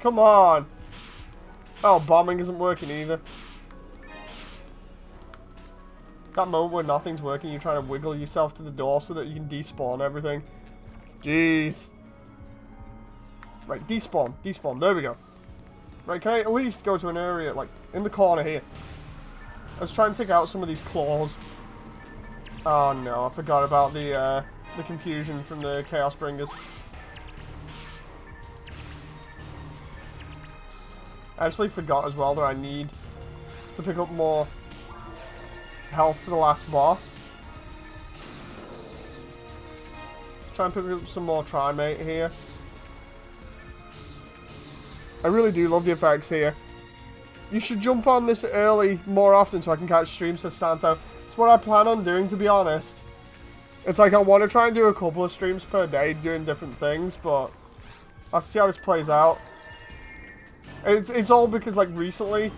[SPEAKER 1] Come on! Oh, bombing isn't working either. That moment where nothing's working, you're trying to wiggle yourself to the door so that you can despawn everything. Jeez. Right, despawn, despawn, there we go. Right, can I at least go to an area, like, in the corner here? Let's try and take out some of these claws. Oh no, I forgot about the confusion from the Chaos Bringers. I actually forgot as well that I need to pick up more health for the last boss. Try and pick up some more Trimate here. I really do love the effects here. You should jump on this early more often so I can catch streams, says Santo. It's what I plan on doing, to be honest. It's like I want to try and do a couple of streams per day doing different things, but I'll have to see how this plays out. It's all because, like, recently,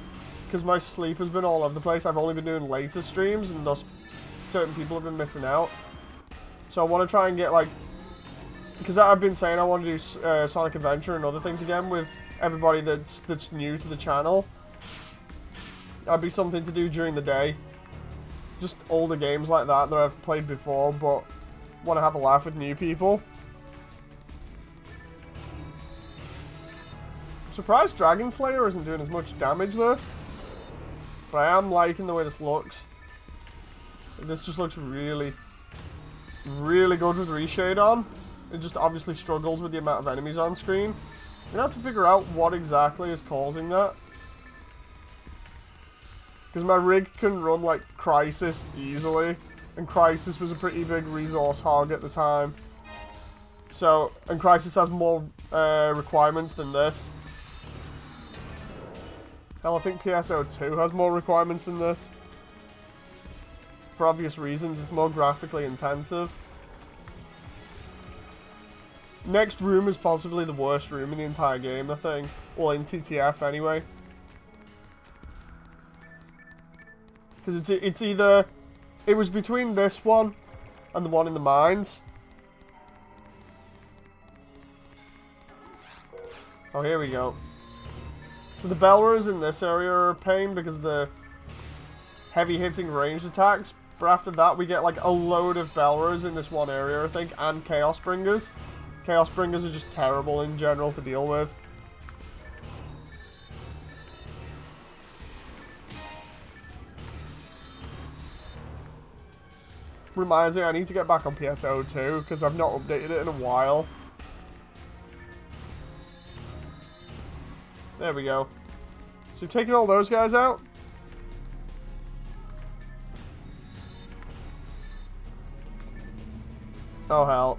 [SPEAKER 1] because my sleep has been all over the place, I've only been doing later streams, and thus certain people have been missing out. So I want to try and get, like, because I've been saying I want to do Sonic Adventure and other things again with everybody that's new to the channel. That'd be something to do during the day. Just older games like that I've played before, but want to have a laugh with new people. Surprised Dragon Slayer isn't doing as much damage though. But I am liking the way this looks. This just looks really, really good with REshade on. It just obviously struggles with the amount of enemies on screen. I'm gonna have to figure out what exactly is causing that. Because my rig can run like Crisis easily. And Crisis was a pretty big resource hog at the time. So, and Crisis has more requirements than this. Hell, I think PSO2 has more requirements than this. For obvious reasons, it's more graphically intensive. Next room is possibly the worst room in the entire game, I think. Well, in TTF anyway. Because it's either... It was between this one and the one in the mines. Oh, here we go. So the Belras in this area are a pain because of the heavy hitting ranged attacks. But after that we get like a load of Belras in this one area, I think, and Chaos Bringers. Chaos Bringers are just terrible in general to deal with. Reminds me, I need to get back on PSO2 because I've not updated it in a while. There we go. So we've taken all those guys out. Oh hell.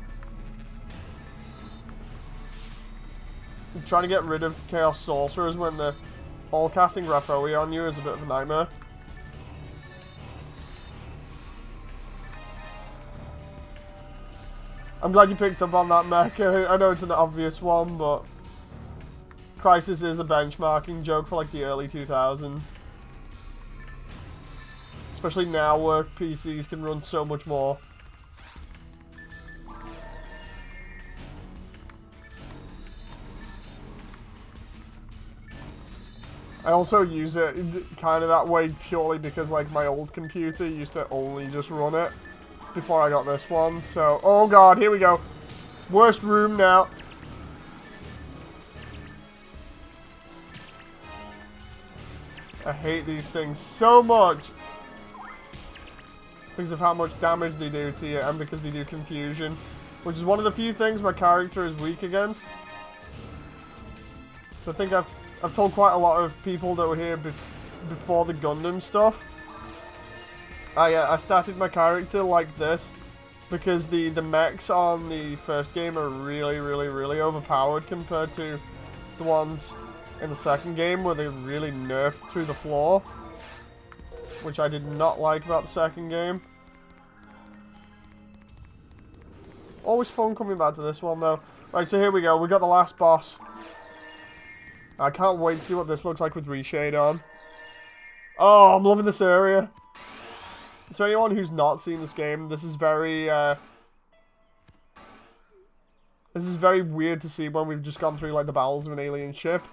[SPEAKER 1] I'm trying to get rid of Chaos Sorcerers when the all casting Raphoe on you is a bit of a nightmare. I'm glad you picked up on that, Mecha. I know it's an obvious one, but Crysis is a benchmarking joke for like the early 2000s. Especially now where PCs can run so much more. I also use it kind of that way purely because like my old computer used to only just run it before I got this one. So, oh god, here we go. Worst room now. I hate these things so much because of how much damage they do to you and because they do confusion, which is one of the few things my character is weak against. So I think I've told quite a lot of people that were here before the Gundam stuff. I started my character like this because the mechs on the first game are really, really, really overpowered compared to the ones in the second game where they really nerfed through the floor, which I did not like about the second game. Always fun coming back to this one though. Right, so here we go. We got the last boss. I can't wait to see what this looks like with REshade on. Oh, I'm loving this area. So anyone who's not seen this game, this is very weird to see when we've just gone through like the bowels of an alien ship.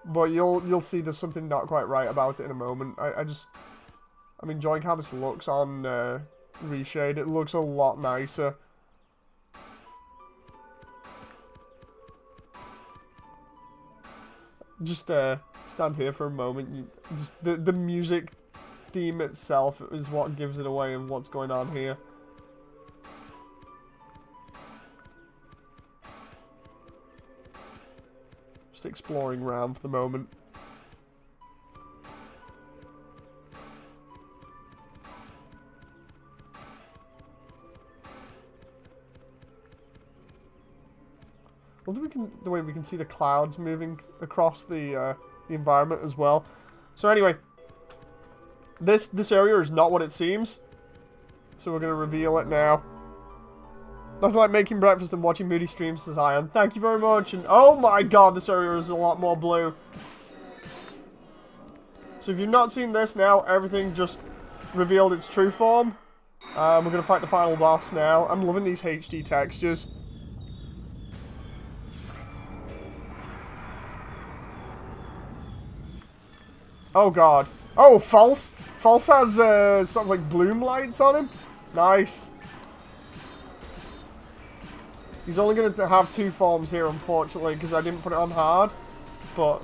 [SPEAKER 1] But you'll see there's something not quite right about it in a moment. I'm enjoying how this looks on REshade. It looks a lot nicer. Just stand here for a moment. Just the music theme itself is what gives it away and what's going on here. Just exploring around for the moment. I love the way we can see the clouds moving across the environment as well. So anyway, this area is not what it seems. So we're going to reveal it now. Nothing like making breakfast and watching moody streams, says Ion. Thank you very much. And oh my god, this area is a lot more blue. So if you've not seen this now, everything just revealed its true form. We're going to fight the final boss now. I'm loving these HD textures. Oh god. Oh, False! False has sort of like bloom lights on him. Nice. He's only going to have 2 forms here, unfortunately, because I didn't put it on hard. But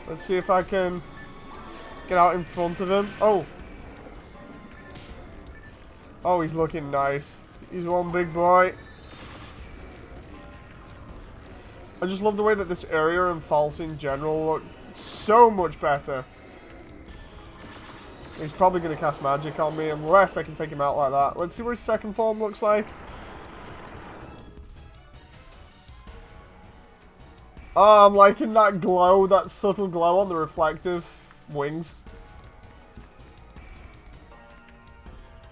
[SPEAKER 1] let's see if I can get out in front of him. Oh. Oh, he's looking nice. He's one big boy. I just love the way that this area and False in general look so much better. He's probably going to cast magic on me unless I can take him out like that. Let's see what his second form looks like. Oh, I'm liking that glow, that subtle glow on the reflective wings.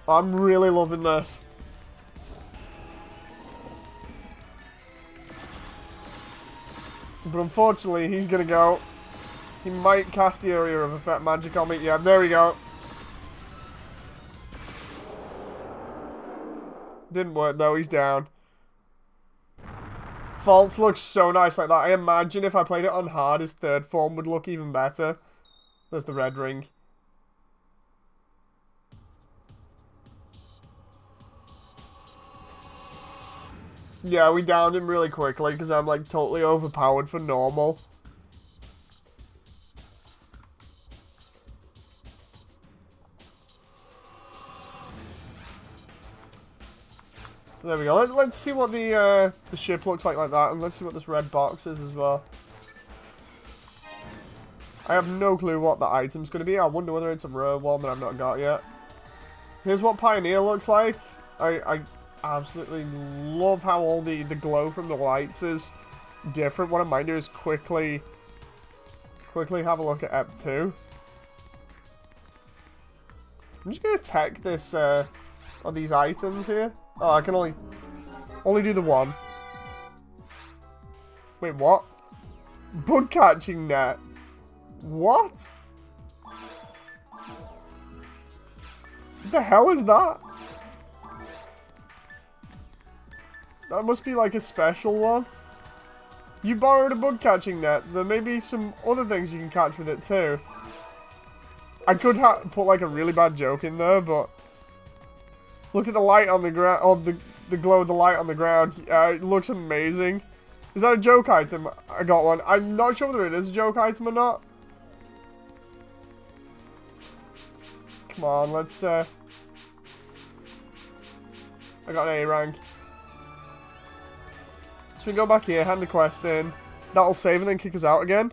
[SPEAKER 1] I'm really loving this. But unfortunately, he's going to go. He might cast the area of effect magic on me. Yeah, there we go. Didn't work though, he's down. False looks so nice like that. I imagine if I played it on hard, his third form would look even better. There's the red ring. Yeah, we downed him really quickly because I'm like totally overpowered for normal. So there we go. Let's see what the ship looks like that, and let's see what this red box is as well. I have no clue what the item's going to be. I wonder whether it's a rare one that I've not got yet. So here's what Pioneer looks like. I absolutely love how all the glow from the lights is different. What I might do is quickly have a look at Ep 2. I'm just going to tech this are these items here? Oh, I can only do the one. Wait, what? Bug catching net. What? What the hell is that? That must be like a special one. You borrowed a bug catching net. There may be some other things you can catch with it too. I could put like a really bad joke in there, but look at the light on the ground. Oh, the glow of the light on the ground. It looks amazing. Is that a joke item? I got one. I'm not sure whether it is a joke item or not. Come on, let's. I got an A rank. So we go back here, hand the quest in. That'll save and then kick us out again.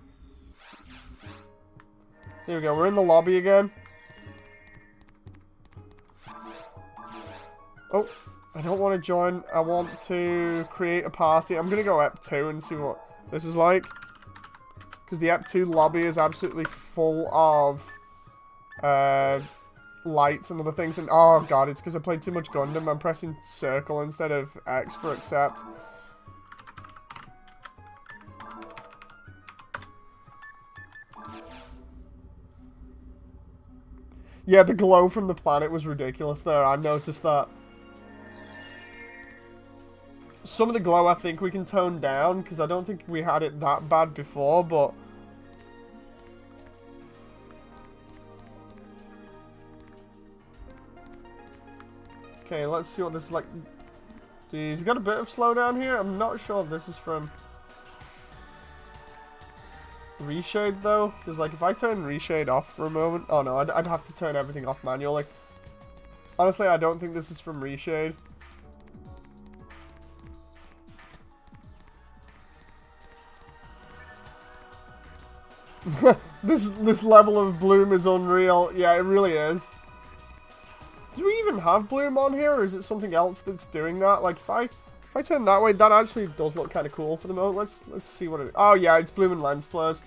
[SPEAKER 1] Here we go, we're in the lobby again. Oh, I don't want to join. I want to create a party. I'm going to go Ep 2 and see what this is like. Because the Ep 2 lobby is absolutely full of lights and other things. And oh god, it's because I played too much Gundam. I'm pressing circle instead of X for accept. Yeah, the glow from the planet was ridiculous there. I noticed that. Some of the glow I think we can tone down, because I don't think we had it that bad before, but... Okay, let's see what this is like. Jeez, he's got a bit of slowdown here. I'm not sure if this is from... REshade though, because like if I turn REshade off for a moment, oh no, I'd have to turn everything off manually. Honestly, I don't think this is from REshade. this level of bloom is unreal. Yeah, it really is. Do we even have bloom on here, or is it something else that's doing that? Like if I turn that way, that actually does look kind of cool for the moment. Let's see what it... Oh yeah, it's bloom and lens flares.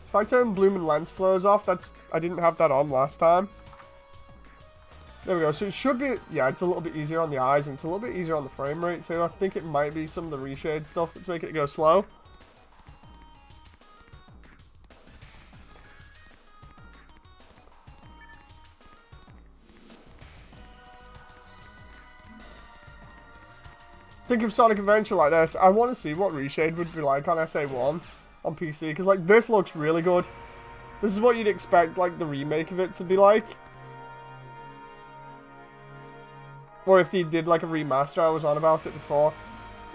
[SPEAKER 1] If I turn bloom and lens flares off, I didn't have that on last time. There we go. So it should be... Yeah, it's a little bit easier on the eyes, and it's a little bit easier on the frame rate too. I think it might be some of the REshade stuff that's making it go slow. Think of Sonic Adventure like this. I want to see what REshade would be like on SA1 on PC, because like this looks really good. This is what you'd expect like the remake of it to be like, or if they did like a remaster. I was on about it before.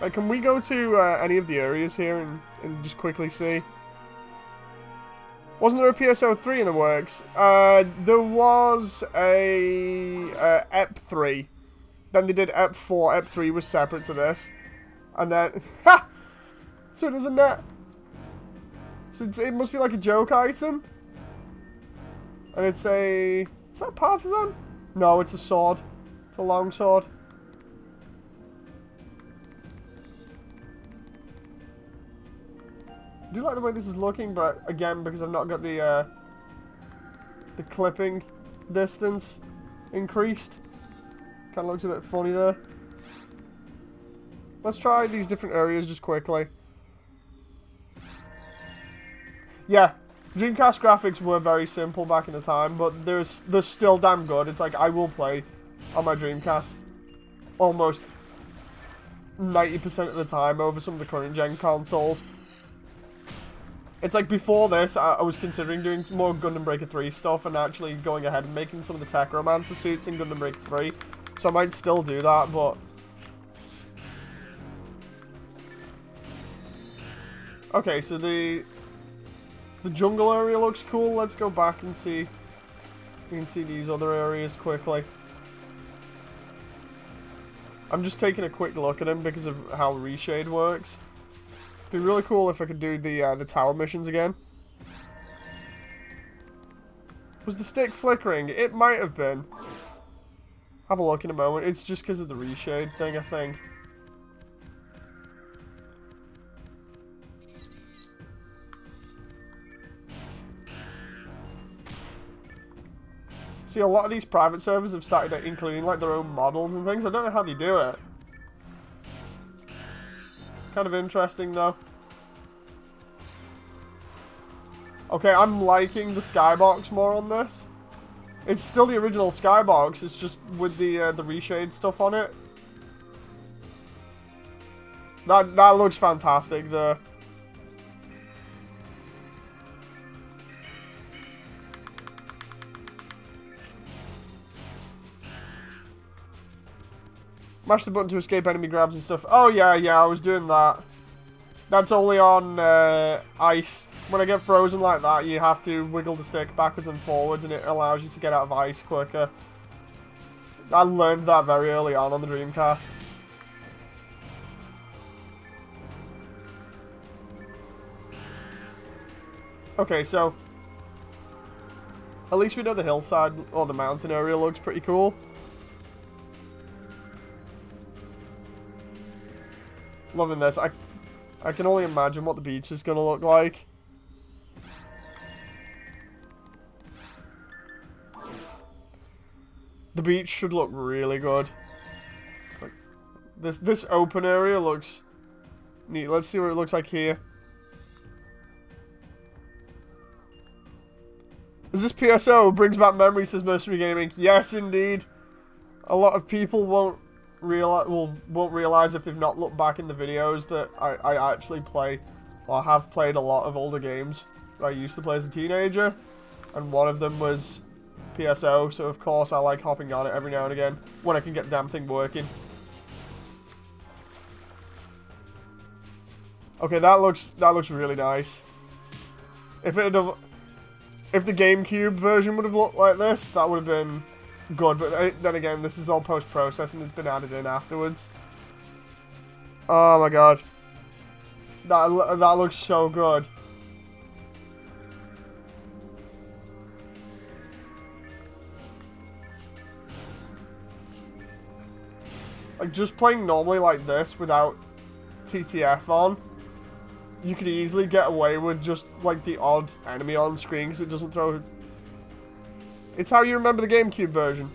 [SPEAKER 1] Like, can we go to any of the areas here and just quickly see? Wasn't there a PSO3 in the works? There was a Ep 3. Then they did Ep 4. Ep 3 was separate to this. And then... Ha! So it is a net. So it must be like a joke item. And it's a... Is that a partisan? No, it's a sword. It's a long sword. I do like the way this is looking, but again, because I've not got the clipping distance increased. Kind of looks a bit funny there. Let's try these different areas just quickly. Yeah, Dreamcast graphics were very simple back in the time, but they're still damn good. It's like I will play on my Dreamcast almost 90% of the time over some of the current gen consoles. It's like before this, I was considering doing more Gundam Breaker 3 stuff and actually going ahead and making some of the Techromancer suits in Gundam Breaker 3. So I might still do that, but... Okay, so the jungle area looks cool. Let's go back and see. We can see these other areas quickly. I'm just taking a quick look at them because of how REshade works. It'd be really cool if I could do the tower missions again. Was the stick flickering? It might have been. Have a look in a moment. It's just because of the REshade thing, I think. See, a lot of these private servers have started including like their own models and things. I don't know how they do it. Kind of interesting though. Okay, I'm liking the skybox more on this. It's still the original skybox, it's just with the REshade stuff on it. That looks fantastic. Mash the button to escape enemy grabs and stuff. Oh yeah, I was doing that. That's only on ice. When I get frozen like that, you have to wiggle the stick backwards and forwards, and it allows you to get out of ice quicker. I learned that very early on the Dreamcast. Okay, so at least we know the hillside or the mountain area looks pretty cool. Loving this. I can only imagine what the beach is going to look like. The beach should look really good. Like, this open area looks neat. Let's see what it looks like here. Is this PSO? Brings back memories, says Mercenary Gaming. Yes, indeed. A lot of people won't realize if they've not looked back in the videos that I actually play, or have played a lot of older games that I used to play as a teenager, and one of them was PSO, so of course I like hopping on it every now and again when I can get the damn thing working. Okay, that looks really nice. If the GameCube version would have looked like this, that would have been good, but then again, this is all post-processing that's been added in afterwards. Oh my god. That looks so good. Like, just playing normally like this without TTF on, you could easily get away with just, like, the odd enemy on screen because it doesn't throw... It's how you remember the GameCube version.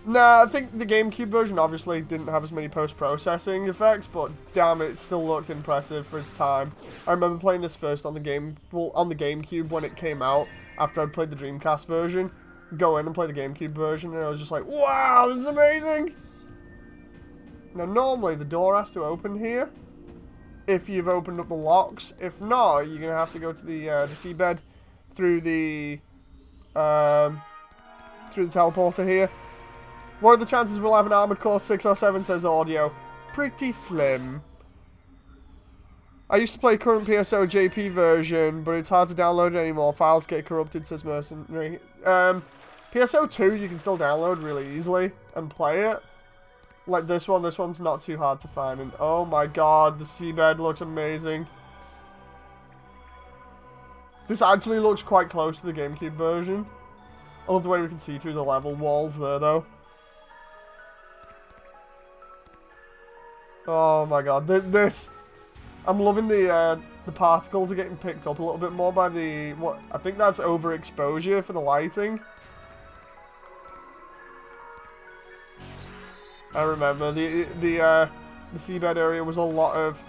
[SPEAKER 1] Nah, I think the GameCube version obviously didn't have as many post-processing effects, but damn, it still looked impressive for its time. I remember playing this first on the GameCube when it came out, after I'd played the Dreamcast version. Go in and play the GameCube version, and I was just like, wow, this is amazing! Now, normally the door has to open here, if you've opened up the locks. If not, you're going to have to go to the seabed through the teleporter here. What are the chances we'll have an Armored Core 6 or 7, says Audio? Pretty slim. I used to play current PSO JP version, but it's hard to download it anymore. Files get corrupted, says Mercenary. PSO 2 you can still download really easily and play it. Like this one's not too hard to find. And oh my god, the seabed looks amazing. This actually looks quite close to the GameCube version. I love the way we can see through the level walls there, though. Oh my god, this... I'm loving the particles are getting picked up a little bit more by the... what I think that's overexposure for the lighting. I remember the seabed area was a lot of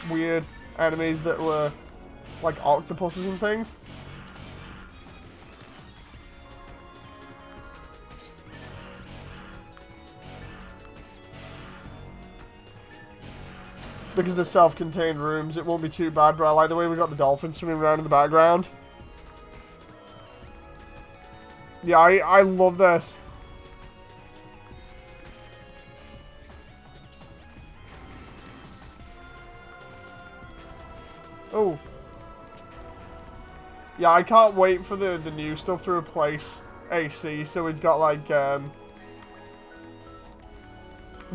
[SPEAKER 1] weird enemies that were like octopuses and things. Because they're self-contained rooms, it won't be too bad, but I like the way we got the dolphins swimming around in the background. Yeah, I love this. Oh. Yeah, I can't wait for the new stuff to replace AC, so we've got like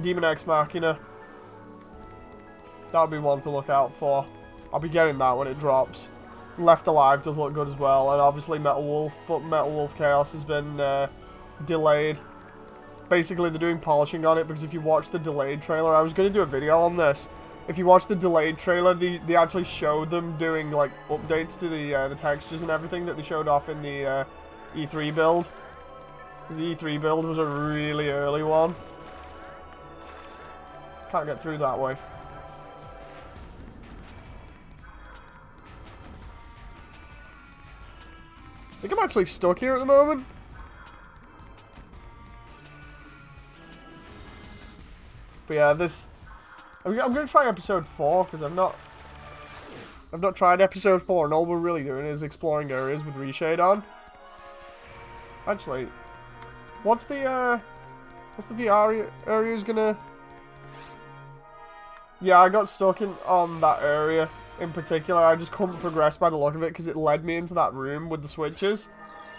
[SPEAKER 1] Demon X Machina. That'll be one to look out for. I'll be getting that when it drops. Left Alive does look good as well, and obviously Metal Wolf, but Metal Wolf Chaos has been delayed. Basically, they're doing polishing on it, because if you watch the delayed trailer, I was going to do a video on this. If you watch the delayed trailer, they actually showed them doing like updates to the textures and everything that they showed off in the E3 build. Because the E3 build was a really early one. Can't get through that way. I think I'm actually stuck here at the moment. But yeah, this... I'm going to try episode 4, because I've not tried episode 4, and all we're really doing is exploring areas with REshade on. Actually, what's the VR area's gonna... Yeah, I got stuck on that area in particular. I just couldn't progress by the look of it, because it led me into that room with the switches,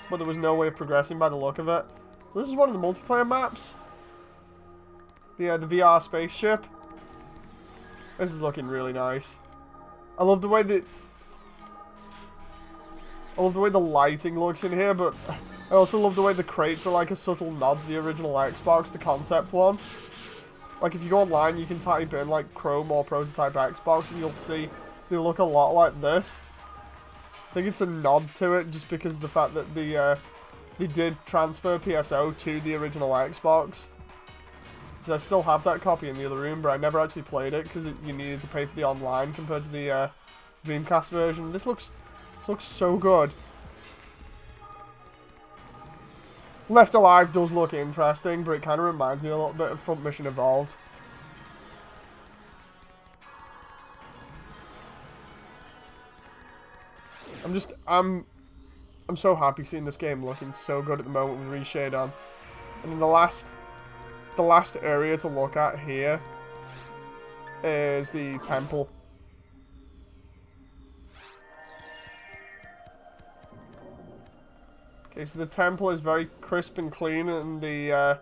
[SPEAKER 1] but there was no way of progressing by the look of it. So this is one of the multiplayer maps. The VR spaceship. This is looking really nice. I love the way the lighting looks in here, but I also love the way the crates are like a subtle nod to the original Xbox, the concept one. Like if you go online, you can type in like Chrome or Prototype Xbox, and you'll see they look a lot like this. I think it's a nod to it, just because of the fact that they did transfer PSO to the original Xbox. Because I still have that copy in the other room, but I never actually played it because you needed to pay for the online compared to the Dreamcast version. This looks so good. Left Alive does look interesting, but it kind of reminds me a little bit of Front Mission Evolved. I'm so happy seeing this game looking so good at the moment with REshade on. And then the last area to look at here is the temple. Okay, so the temple is very crisp and clean, and they've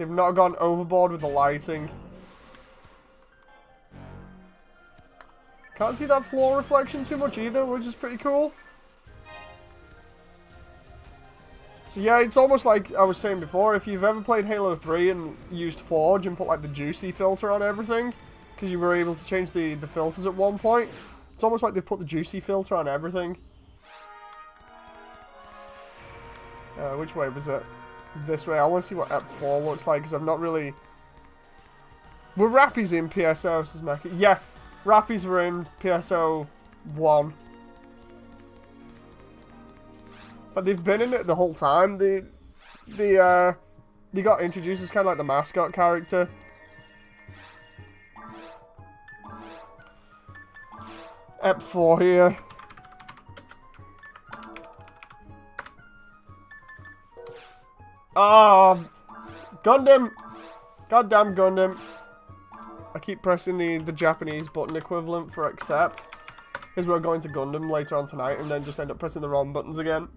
[SPEAKER 1] not gone overboard with the lighting. Can't see that floor reflection too much either, which is pretty cool. So yeah, it's almost like I was saying before, if you've ever played Halo 3 and used Forge and put like the juicy filter on everything, because you were able to change the filters at one point, it's almost like they've put the juicy filter on everything. Which way was it? This way. I want to see what Ep 4 looks like, because I've not really... Were Rappies in PSO, says Mackie? Yeah, Rappies were in PSO 1. But they've been in it the whole time. They got introduced as kind of like the mascot character. Ep 4 here. Ah, Gundam! Goddamn Gundam! I keep pressing the Japanese button equivalent for accept. Because we're going to Gundam later on tonight, and then just end up pressing the wrong buttons again.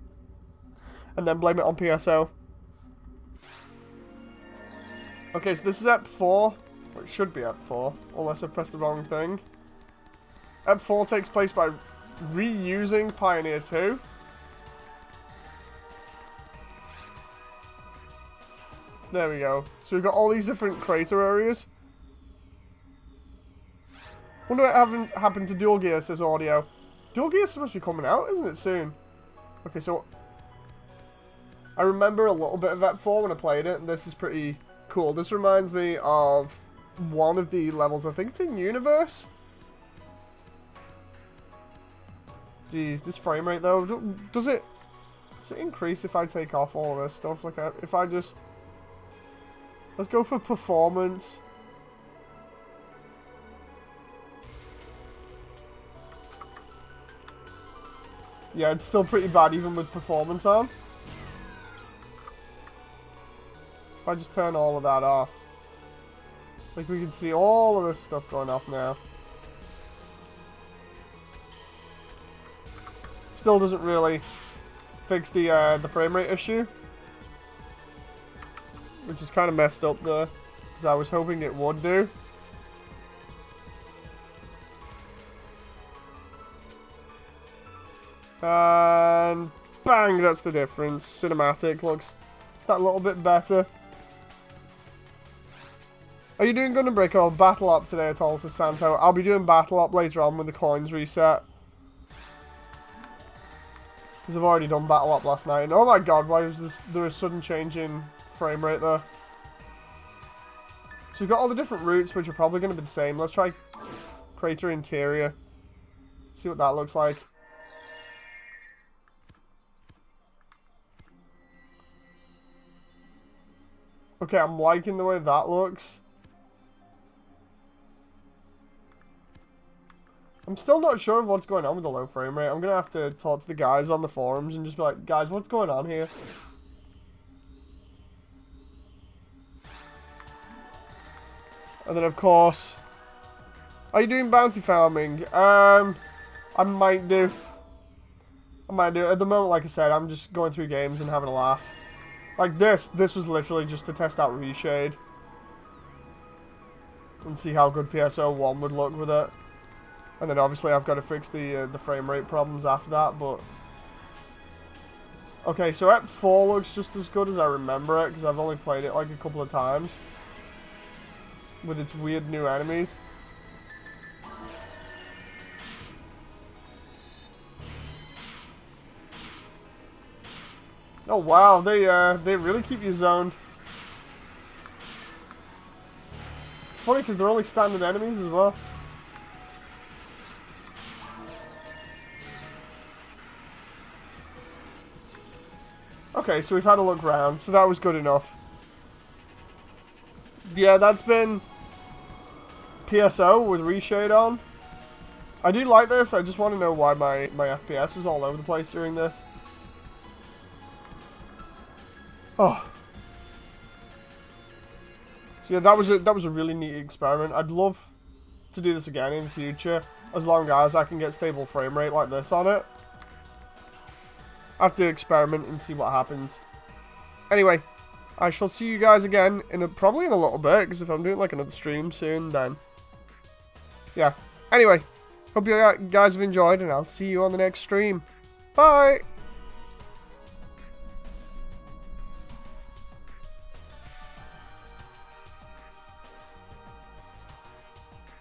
[SPEAKER 1] And then blame it on PSO. Okay, so this is Ep 4. Or it should be Ep 4, unless I've pressed the wrong thing. Ep 4 takes place by reusing Pioneer 2. There we go. So we've got all these different crater areas. Wonder what happened to Dual Gear, says Audio. Dual Gear's supposed to be coming out, isn't it, soon? Okay, so... I remember a little bit of Ep 4 when I played it, and this is pretty cool. This reminds me of one of the levels, I think it's in Universe? Jeez, this frame rate, though, does it increase if I take off all of this stuff? Like, if I just... Let's go for performance. Yeah, it's still pretty bad even with performance on. If I just turn all of that off. Like we can see all of this stuff going off now. Still doesn't really fix the frame rate issue. Which is kind of messed up there, because I was hoping it would do. And bang, that's the difference. Cinematic looks that little bit better. Are you doing Gundam Break or Battle Up today at all, says Santo? I'll be doing Battle Up later on when the coins reset. Because I've already done Battle Up last night. And oh my god, why was there a sudden change in frame rate there? So we've got all the different routes, which are probably going to be the same. Let's try Crater Interior. See what that looks like. Okay, I'm liking the way that looks. I'm still not sure of what's going on with the low frame rate. I'm going to have to talk to the guys on the forums and just be like, guys, what's going on here? And then, of course, are you doing bounty farming? I might do. At the moment, like I said, I'm just going through games and having a laugh. Like this was literally just to test out REshade. And see how good PSO1 would look with it. And then obviously I've got to fix the frame rate problems after that, but... Okay, so Ep 4 looks just as good as I remember it, because I've only played it like a couple of times. With its weird new enemies. Oh wow, they really keep you zoned. It's funny because they're only standard enemies as well. Okay, so we've had a look round, so that was good enough. Yeah, that's been PSO with REshade on. I do like this, I just want to know why my FPS was all over the place during this. Oh. So yeah, that was a really neat experiment. I'd love to do this again in the future, as long as I can get stable frame rate like this on it. I have to experiment and see what happens. Anyway, I shall see you guys again probably in a little bit, because if I'm doing like another stream soon, then yeah. Anyway, hope you guys have enjoyed, and I'll see you on the next stream. Bye!